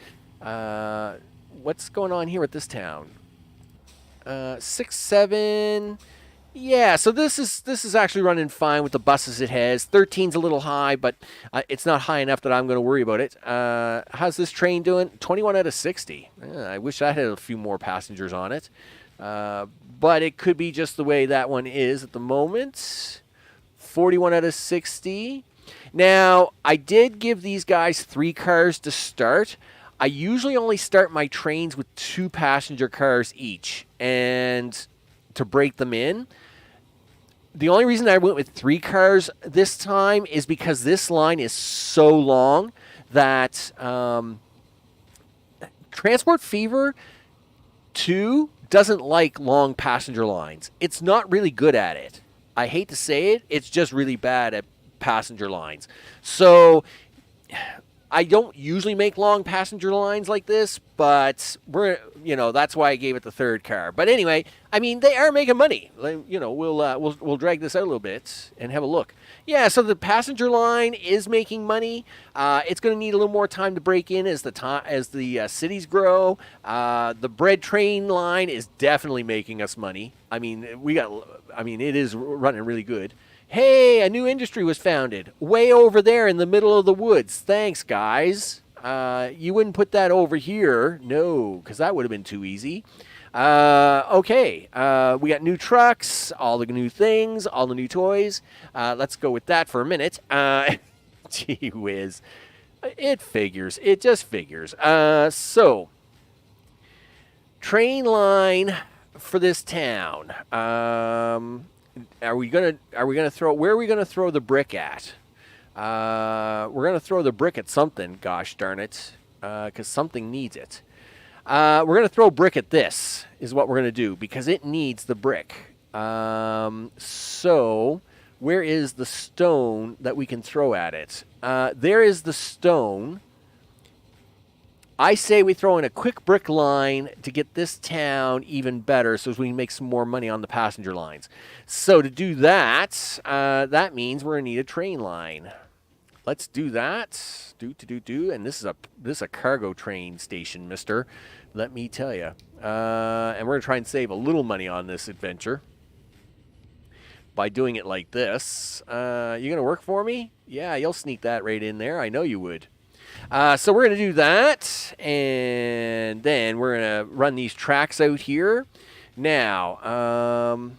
what's going on here with this town? 6, 7. Yeah, so this is actually running fine with the buses it has. 13's a little high, but it's not high enough that I'm going to worry about it. How's this train doing? 21 out of 60. I wish I had a few more passengers on it. But it could be just the way that one is at the moment. 41 out of 60. Now, I did give these guys 3 cars to start. I usually only start my trains with 2 passenger cars each, and to break them in. The only reason I went with 3 cars this time is because this line is so long that Transport Fever 2 doesn't like long passenger lines. It's not really good at it. I hate to say it, it's just really bad at passenger lines. So I don't usually make long passenger lines like this, but that's why I gave it the 3rd car. But anyway, I mean, they are making money. We'll drag this out a little bit and have a look. Yeah, so the passenger line is making money. It's going to need a little more time to break in as the cities grow. The bread train line is definitely making us money. I mean, it is running really good. Hey, a new industry was founded way over there in the middle of the woods. Thanks, guys. You wouldn't put that over here. No, because that would have been too easy. Okay, we got new trucks, all the new things, all the new toys. Let's go with that for a minute. Gee whiz. It figures. It just figures. So, train line for this town. Where are we gonna throw the brick at? We're gonna throw the brick at something. Gosh darn it, because something needs it. We're gonna throw brick at this. Is what we're gonna do because it needs the brick. So where is the stone that we can throw at it? There is the stone. I say we throw in a quick brick line to get this town even better so we can make some more money on the passenger lines. So to do that, that means we're going to need a train line. Let's do that. And this is a cargo train station, mister. Let me tell you. And we're going to try and save a little money on this adventure by doing it like this. You going to work for me? Yeah, you'll sneak that right in there. I know you would. So we're going to do that, and then we're going to run these tracks out here. Now,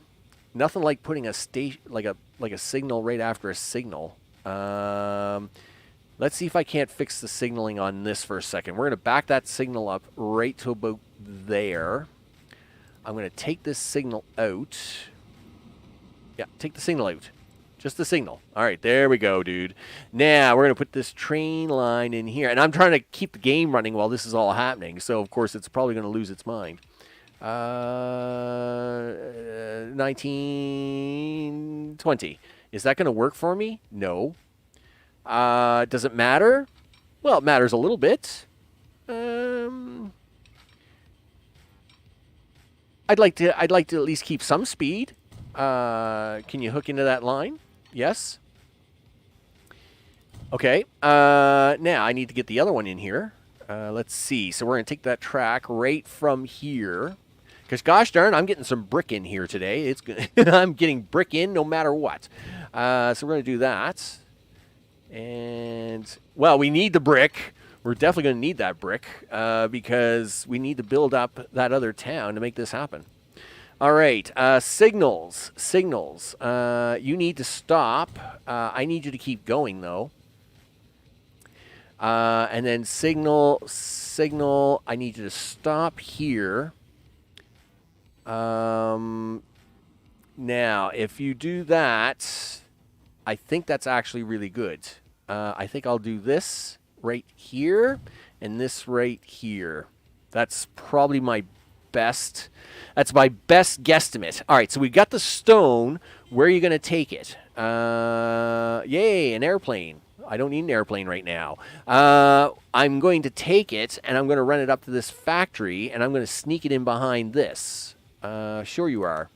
nothing like putting a signal right after a signal. Let's see if I can't fix the signaling on this for a second. We're going to back that signal up right to about there. I'm going to take this signal out. Yeah, take the signal out. Just the signal. All right, there we go, dude. Now, we're going to put this train line in here. And I'm trying to keep the game running while this is all happening. So, of course, it's probably going to lose its mind. 1920. Is that going to work for me? No. Does it matter? Well, it matters a little bit. I'd like to at least keep some speed. Can you hook into that line? Yes. Okay. Now I need to get the other one in here. Let's see. So we're going to take that track right from here. Because gosh darn, I'm getting some brick in here today. It's good. I'm getting brick in no matter what. So we're going to do that. And, well, we need the brick. We're definitely going to need that brick because we need to build up that other town to make this happen. All right, signals. You need to stop. I need you to keep going, though. And then signal. I need you to stop here. Now, if you do that, I think that's actually really good. I think I'll do this right here and this right here. That's probably my best. That's my best guesstimate. All right, so we got the stone. Where are you going to take it? Yay, an airplane. I don't need an airplane right now. I'm going to take it, and I'm going to run it up to this factory, and I'm going to sneak it in behind this. Sure you are.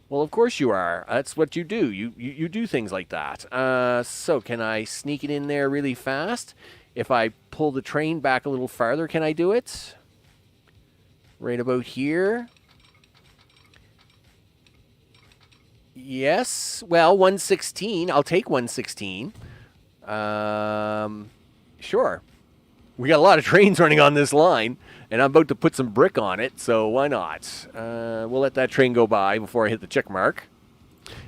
Well, of course you are. That's what you do. You do things like that. So can I sneak it in there really fast? If I pull the train back a little farther, can I do it? Right about here. Yes. Well, 116. I'll take 116. Sure. We got a lot of trains running on this line, and I'm about to put some brick on it, so why not? We'll let that train go by before I hit the check mark.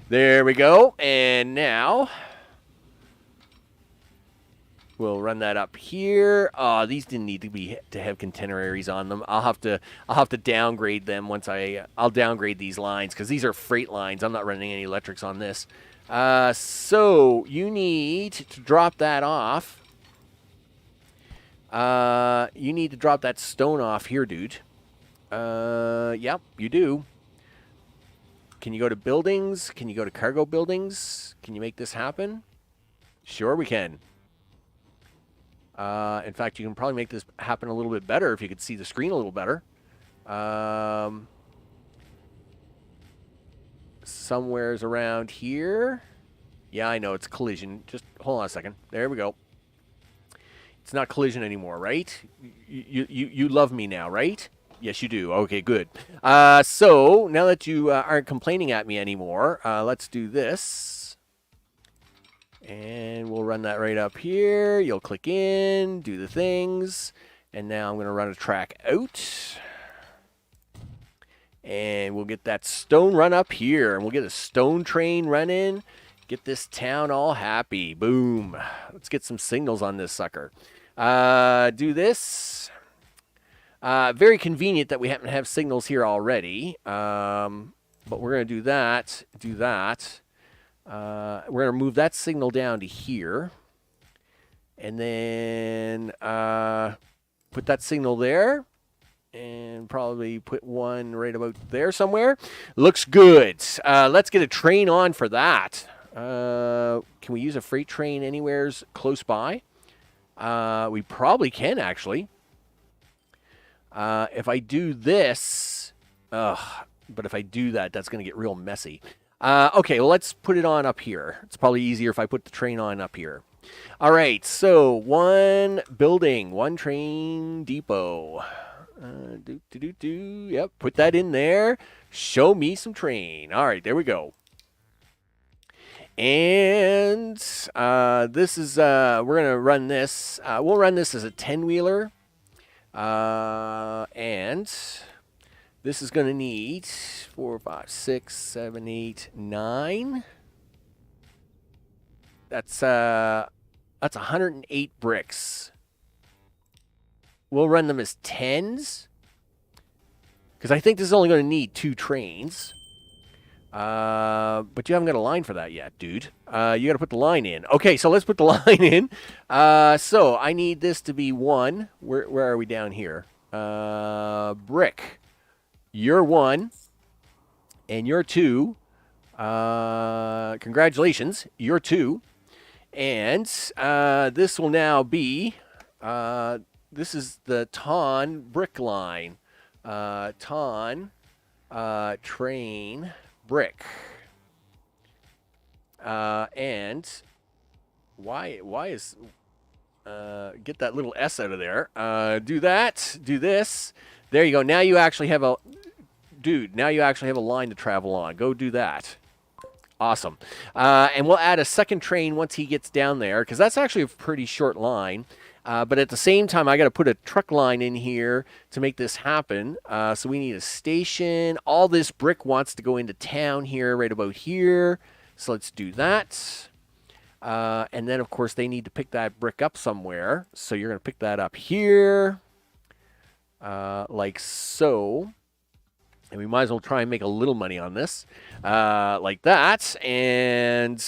There we go. And now we'll run that up here. Oh, these didn't need to have containeraries on them. I'll have to downgrade them once I'll downgrade these lines because these are freight lines. I'm not running any electrics on this. So you need to drop that off. You need to drop that stone off here, dude. Yep, you do. Can you go to buildings? Can you go to cargo buildings? Can you make this happen? Sure, we can. In fact, you can probably make this happen a little bit better if you could see the screen a little better. Somewhere's around here. Yeah, I know, it's collision. Just hold on a second. There we go. It's not collision anymore, right? You love me now, right? Yes, you do. Okay, good. So now that you aren't complaining at me anymore, let's do this. And we'll run that right up here. You'll click in, do the things. And now I'm going to run a track out. And we'll get that stone run up here. And we'll get a stone train running. Get this town all happy. Boom. Let's get some signals on this sucker. Do this. Very convenient that we happen to have signals here already. But we're going to do that. We're going to move that signal down to here. And then put that signal there. And probably put one right about there somewhere. Looks good. Let's get a train on for that. Can we use a freight train anywhere close by? We probably can, actually. If I do this... but if I do that, that's going to get real messy. Okay, well, let's put it on up here. It's probably easier if I put the train on up here. All right, so one building, one train depot. Yep, put that in there. Show me some train. All right, there we go. And this is, we're going to run this. We'll run this as a 10-wheeler. And this is going to need 4, 5, 6, 7, 8, 9. That's 108 bricks. We'll run them as 10s. Because I think this is only going to need 2 trains. But you haven't got a line for that yet, dude. You got to put the line in. Okay, so let's put the line in. So I need this to be 1. Where are we down here? Brick. You're 1. And you're 2. Congratulations. You're 2. And this will now be... this is the Ton brick line. Ton train brick. And why is get that little S out of there. Do that. Do this. There you go. Now you actually have a line to travel on. Go do that. Awesome. And we'll add a second train once he gets down there, because that's actually a pretty short line. But at the same time, I got to put a truck line in here to make this happen. So we need a station. All this brick wants to go into town here, right about here. So let's do that. And then, of course, they need to pick that brick up somewhere. So you're going to pick that up here, like so. And we might as well try and make a little money on this, like that. And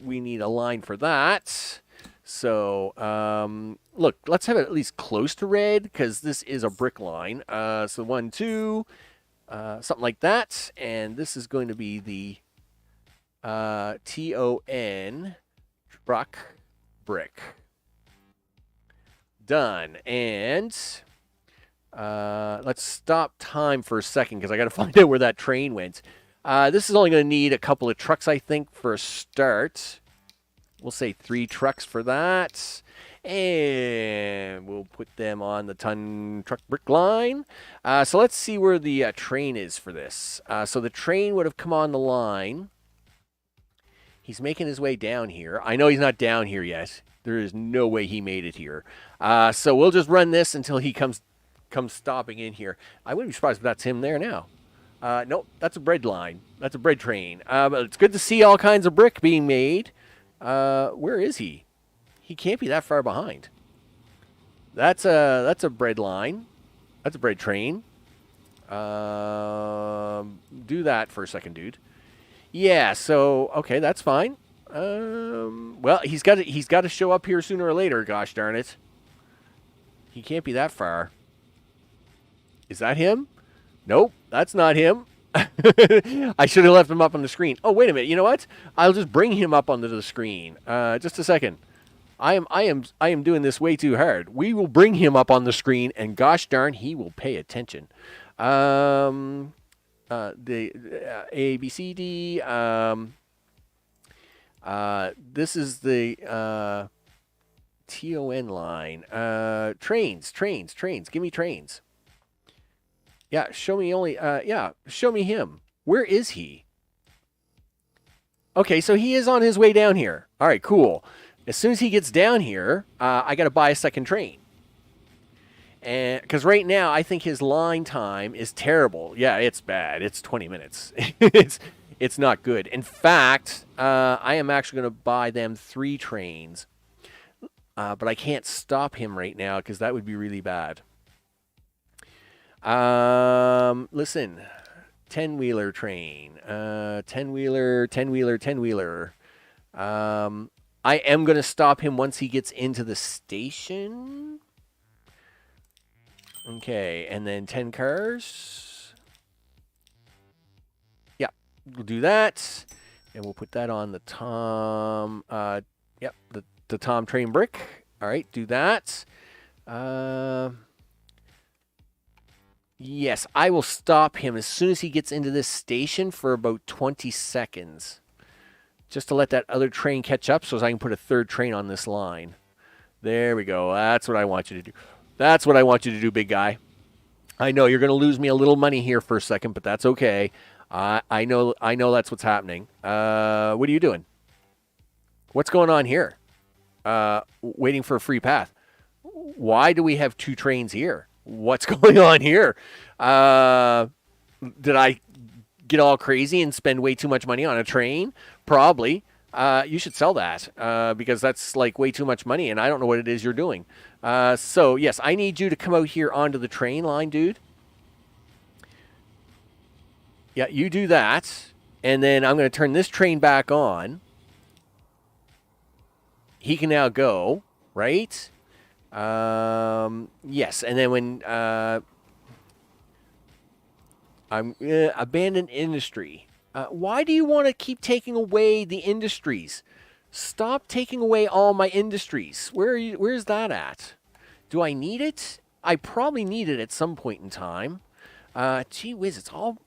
we need a line for that. So, look, let's have it at least close to red because this is a brick line. So 1, 2, something like that. And this is going to be the TON truck brick. Done. And let's stop time for a second because I got to find out where that train went. This is only going to need a couple of trucks, I think, for a start. We'll say 3 trucks for that. And we'll put them on the ton truck brick line. So let's see where the train is for this. So the train would have come on the line. He's making his way down here. I know he's not down here yet. There is no way he made it here. So we'll just run this until he comes stopping in here. I wouldn't be surprised if that's him there now. Nope, that's a bread line. That's a bread train. But it's good to see all kinds of brick being made. Where is he? He can't be that far behind. That's a bread line. That's a bread train. Do that for a second, dude. Yeah, so okay, that's fine. Well, he's got to show up here sooner or later, gosh darn it. He can't be that far. Is that him? Nope, that's not him. I should have left him up on the screen. Oh, wait a minute. You know what? I'll just bring him up onto the screen. Just a second. I am doing this way too hard. We will bring him up on the screen, and gosh darn, he will pay attention. The A, B, C, D. This is the TON line. Trains. Give me trains. Yeah, show me only. Yeah, show me him. Where is he? Okay, so he is on his way down here. All right, cool. As soon as he gets down here, I got to buy a second train. And because right now I think his line time is terrible. Yeah, it's bad. It's 20 minutes. it's not good. In fact, I am actually going to buy them 3 trains, but I can't stop him right now because that would be really bad. Listen, 10-wheeler train, 10-wheeler. I am going to stop him once he gets into the station. Okay, and then 10 cars. Yeah, we'll do that. And we'll put that on the Tom, the Tom train brick. All right, do that. Yes, I will stop him as soon as he gets into this station for about 20 seconds. Just to let that other train catch up so I can put a third train on this line. There we go. That's what I want you to do. That's what I want you to do, big guy. I know you're going to lose me a little money here for a second, but that's okay. I know that's what's happening. What are you doing? What's going on here? Waiting for a free path. Why do we have 2 trains here? What's going on here? Did I get all crazy and spend way too much money on a train? Probably. You should sell that because that's like way too much money, and I don't know what it is you're doing. So, yes, I need you to come out here onto the train line, dude. Yeah, you do that, and then I'm going to turn this train back on. He can now go, right? Yes, and then when I'm abandoned industry. Why do you want to keep taking away the industries? Stop taking away all my industries. Where's that at? Do I need it? I probably need it at some point in time. Gee whiz, you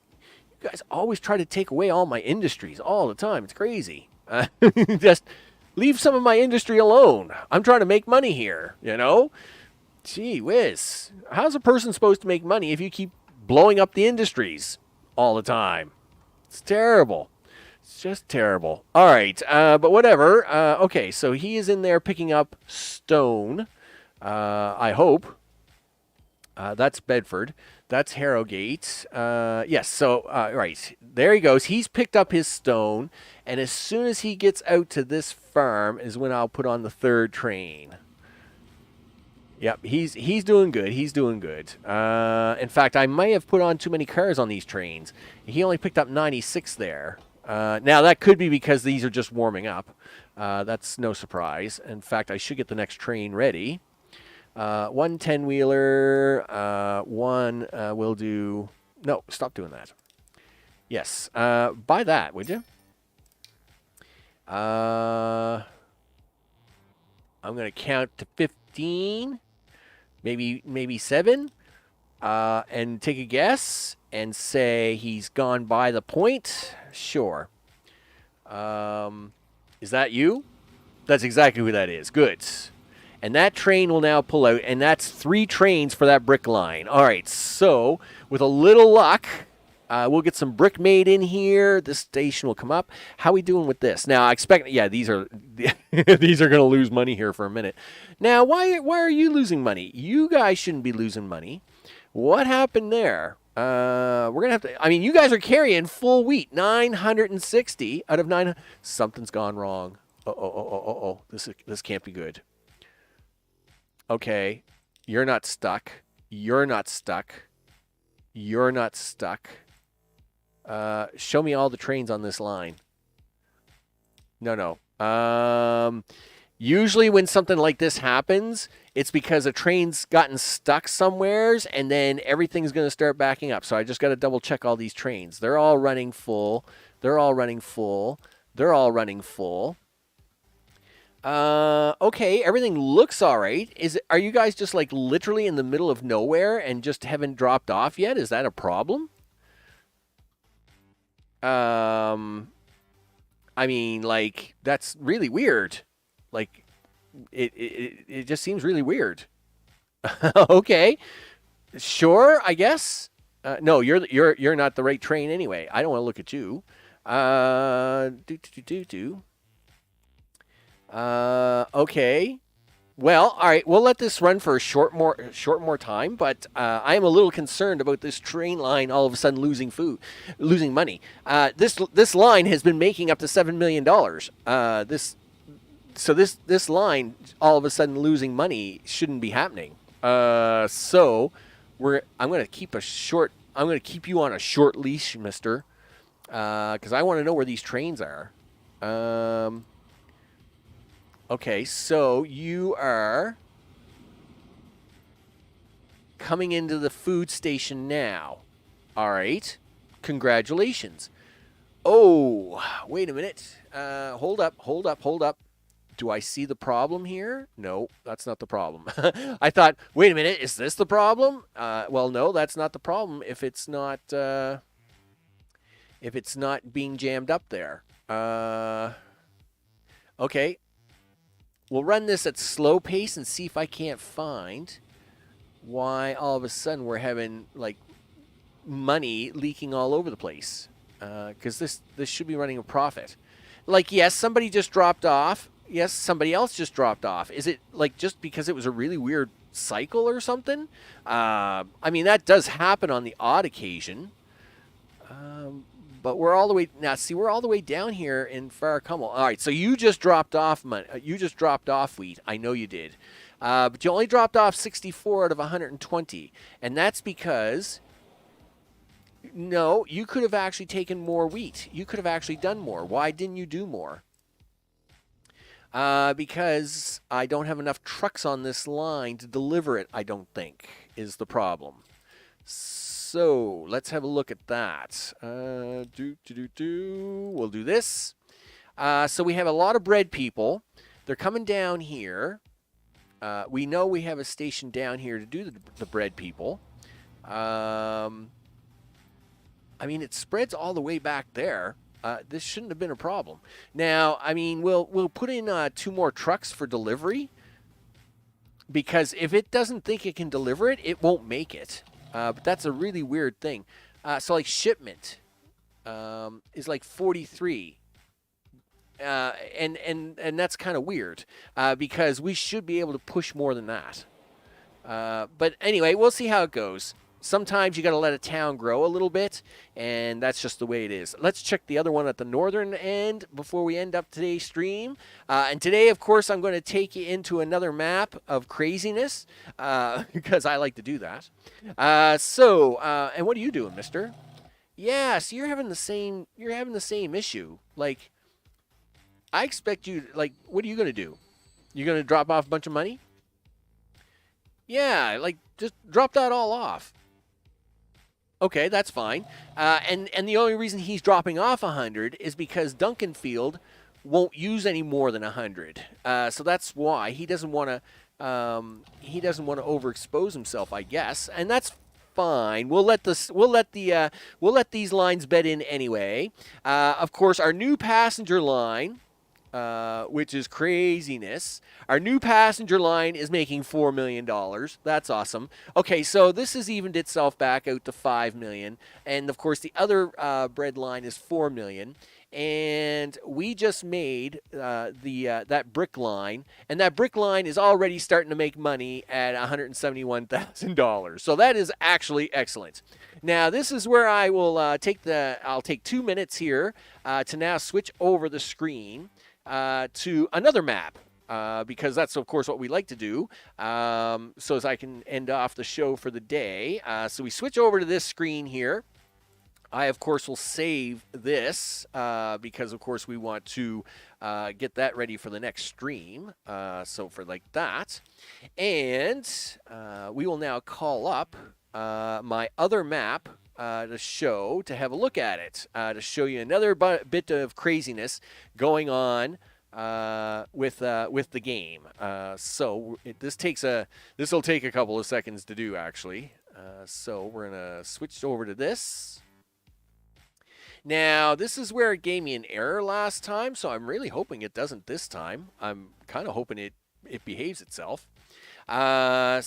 guys always try to take away all my industries all the time. It's crazy. Just leave some of my industry alone. I'm trying to make money here, you know? Gee whiz. How's a person supposed to make money if you keep blowing up the industries all the time? It's terrible. It's just terrible. All right, but whatever. Okay, so he is in there picking up stone, I hope. That's Bedford. That's Harrogate. Yes, so, right. There he goes. He's picked up his stone, and as soon as he gets out to this farm is when I'll put on the third train. Yep, he's doing good. He's doing good. In fact, I may have put on too many cars on these trains. He only picked up 96 there. Now, that could be because these are just warming up. That's no surprise. In fact, I should get the next train ready. One 10-wheeler, one will do... No, stop doing that. Yes, buy that, would you? I'm going to count to 15, maybe 7, and take a guess and say he's gone by the point. Sure. Is that you? That's exactly who that is. Good. And that train will now pull out, and that's 3 trains for that brick line. All right, so with a little luck, we'll get some brick made in here. This station will come up. How are we doing with this? Now, I expect, yeah, these are these are going to lose money here for a minute. Now, why are you losing money? You guys shouldn't be losing money. What happened there? We're going to have to, I mean, you guys are carrying full wheat, 960 out of 900. Something's gone wrong. This can't be good. Okay, you're not stuck. You're not stuck. You're not stuck. Show me all the trains on this line. No. Usually when something like this happens, it's because a train's gotten stuck somewheres, and then everything's going to start backing up. So I just got to double check all these trains. They're all running full. They're all running full. They're all running full. Okay, everything looks all right. Are you guys just like literally in the middle of nowhere and just haven't dropped off yet? Is that a problem? I mean, like, that's really weird. Like, it just seems really weird. Okay, sure, I guess. No, you're not the right train anyway. I don't want to look at you. Okay. Well, all right. We'll let this run for a short more time. But I am a little concerned about this train line all of a sudden losing money. This line has been making up to $7 million. This line all of a sudden losing money shouldn't be happening. So I'm going to keep you on a short leash, Mister, because I want to know where these trains are. Okay, so you are coming into the food station now. All right. Congratulations. Oh, wait a minute. Hold up. Do I see the problem here? No, that's not the problem. I thought, wait a minute, is this the problem? Well, no, that's not the problem if it's not being jammed up there. Okay. We'll run this at slow pace and see if I can't find why all of a sudden we're having, like, money leaking all over the place. Because this should be running a profit. Like, yes, somebody just dropped off. Yes, somebody else just dropped off. Is it, like, just because it was a really weird cycle or something? I mean, that does happen on the odd occasion. But we're all the way now. See, we're all the way down here in Farracummel. All right, so you just dropped off money. You just dropped off wheat. I know you did, but you only dropped off 64 out of 120, and that's because no, you could have actually taken more wheat. You could have actually done more. Why didn't you do more? Because I don't have enough trucks on this line to deliver it. I don't think is the problem. So let's have a look at that. We'll do this. So we have a lot of bread people. They're coming down here. We know we have a station down here to do the bread people. I mean, it spreads all the way back there. This shouldn't have been a problem. Now, I mean, we'll put in 2 more trucks for delivery. Because if it doesn't think it can deliver it, it won't make it. But that's a really weird thing. So, like, shipment is like 43. And that's kind of weird because we should be able to push more than that. But anyway, we'll see how it goes. Sometimes you got to let a town grow a little bit, and that's just the way it is. Let's check the other one at the northern end before we end up today's stream. And today, of course, I'm going to take you into another map of craziness because I like to do that. And what are you doing, mister? Yeah, so you're having the same issue. Like, I expect you, like, what are you going to do? You're going to drop off a bunch of money? Yeah, like, just drop that all off. Okay, that's fine. And the only reason he's dropping off 100 is because Duncanfield won't use any more than 100. So that's why he doesn't want to overexpose himself, I guess. And that's fine. We'll let these lines bed in anyway. Of course, our new passenger line, which is craziness. Our new passenger line is making $4 million. That's awesome. Okay, so this has evened itself back out to $5 million. And, of course, the other bread line is $4 million. And we just made that brick line. And that brick line is already starting to make money at $171,000. So that is actually excellent. Now, this is where I will I'll take 2 minutes here to now switch over the screen to another map, because that's, of course, what we like to do, so as I can end off the show for the day. So we switch over to this screen here. I, of course, will save this because, of course, we want to get that ready for the next stream. So for like that. And we will now call up my other map to have a look at it, to show you another bit of craziness going on with the game. This will take a couple of seconds to do, actually. So we're gonna switch over to this. Now, this is where it gave me an error last time, so I'm really hoping it doesn't this time. I'm kind of hoping it behaves itself. What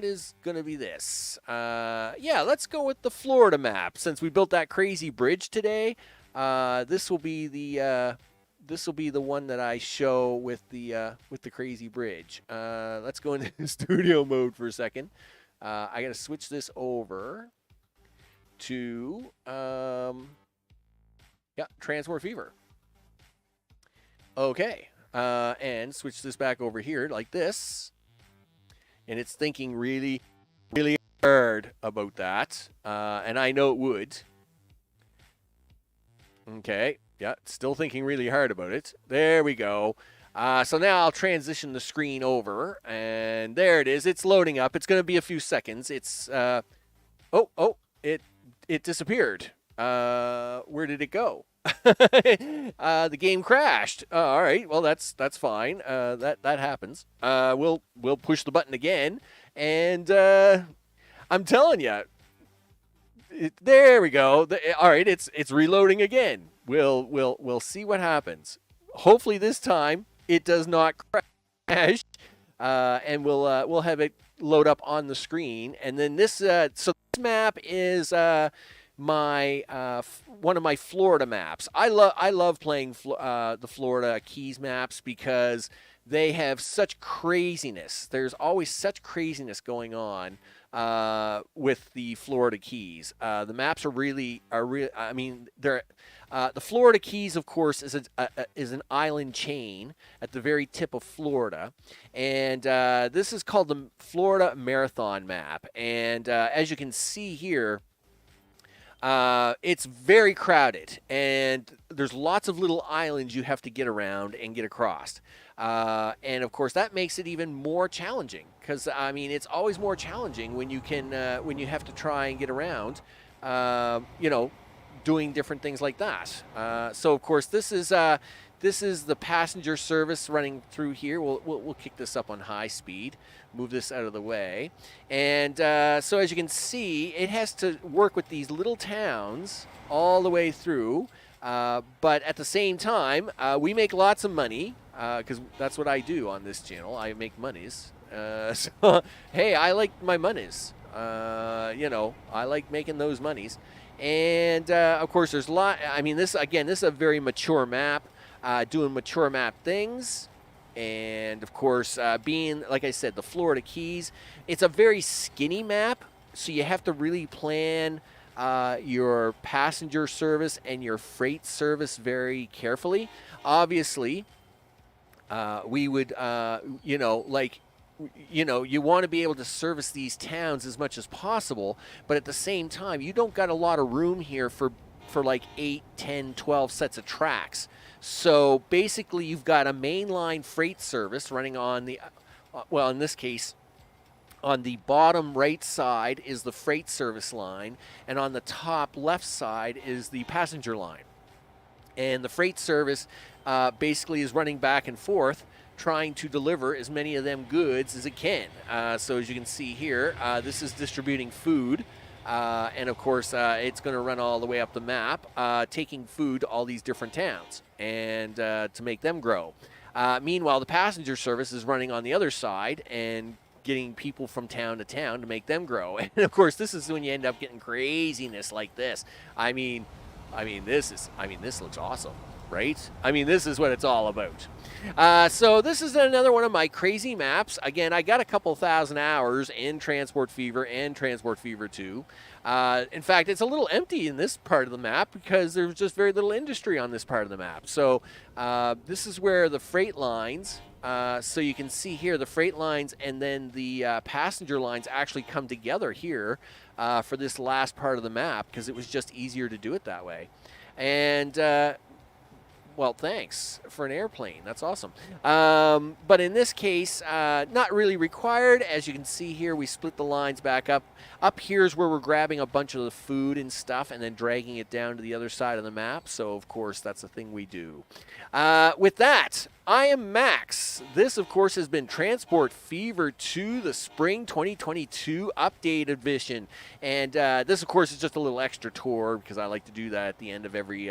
is going to be this? Yeah, let's go with the Florida map. Since we built that crazy bridge today, this will be the one that I show with the crazy bridge. Let's go into studio mode for a second. I got to switch this over to Transport Fever. Okay. And switch this back over here like this. And it's thinking really, really hard about that. And I know it would. Okay. Yeah, it's still thinking really hard about it. There we go. So now I'll transition the screen over. And there it is. It's loading up. It's going to be a few seconds. It's... It disappeared. Where did it go? The game crashed. All right. Well, that's fine. That happens. We'll push the button again, and I'm telling you, there we go. All right. It's reloading again. We'll see what happens. Hopefully this time it does not crash, and we'll have it load up on the screen. And then this map is one of my Florida maps. I love playing the Florida Keys maps because they have such craziness. There's always such craziness going on with the Florida Keys. The maps are really. I mean, they're. The Florida Keys, of course, is an island chain at the very tip of Florida, and this is called the Florida Marathon map. And as you can see here, it's very crowded, and there's lots of little islands you have to get around and get across. And of course, that makes it even more challenging because I mean, it's always more challenging when you have to try and get around. Doing different things like that. So of course, this is the passenger service running through here. We'll kick this up on high speed, move this out of the way, and so as you can see, it has to work with these little towns all the way through. But at the same time, we make lots of money because that's what I do on this channel. I make monies. So hey, I like my monies. I like making those monies. And, of course, there's a lot. I mean, this is a very mature map, doing mature map things. And of course, being, like I said, the Florida Keys, it's a very skinny map, so you have to really plan your passenger service and your freight service very carefully. Obviously, we would, you want to be able to service these towns as much as possible, but at the same time, you don't got a lot of room here for like 8, 10, 12 sets of tracks. So basically, you've got a mainline freight service running on the, well, in this case, on the bottom right side is the freight service line, and on the top left side is the passenger line. And the freight service basically is running back and forth, trying to deliver as many of them goods as it can. So as you can see here, this is distributing food. And of course, it's going to run all the way up the map, taking food to all these different towns and to make them grow. Meanwhile, the passenger service is running on the other side and getting people from town to town to make them grow. And of course, this is when you end up getting craziness like this. I mean, this looks awesome, right? I mean, this is what it's all about. So this is another one of my crazy maps. Again, I got a couple thousand hours in Transport Fever and Transport Fever 2. In fact, it's a little empty in this part of the map because there's just very little industry on this part of the map. So this is where the freight lines, so you can see here the freight lines and then the passenger lines actually come together here for this last part of the map because it was just easier to do it that way. And well, thanks for an airplane. That's awesome. But in this case, not really required. As you can see here, we split the lines back up. Up here is where we're grabbing a bunch of the food and stuff and then dragging it down to the other side of the map. So, of course, that's the thing we do. With that, I am Max. This, of course, has been Transport Fever 2, the Spring 2022 Update Edition. And this, of course, is just a little extra tour because I like to do that at the end of every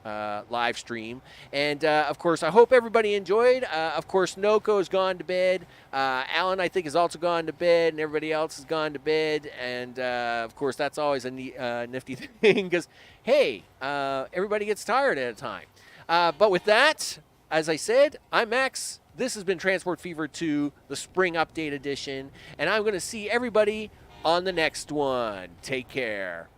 live stream. And of course, I hope everybody enjoyed. Of course, Noko's gone to bed. Alan, I think, has also gone to bed, and everybody else has gone to bed. And of course, that's always a nifty thing because, hey, everybody gets tired at a time. But with that, as I said, I'm Max. This has been Transport Fever 2, the Spring Update Edition. And I'm going to see everybody on the next one. Take care.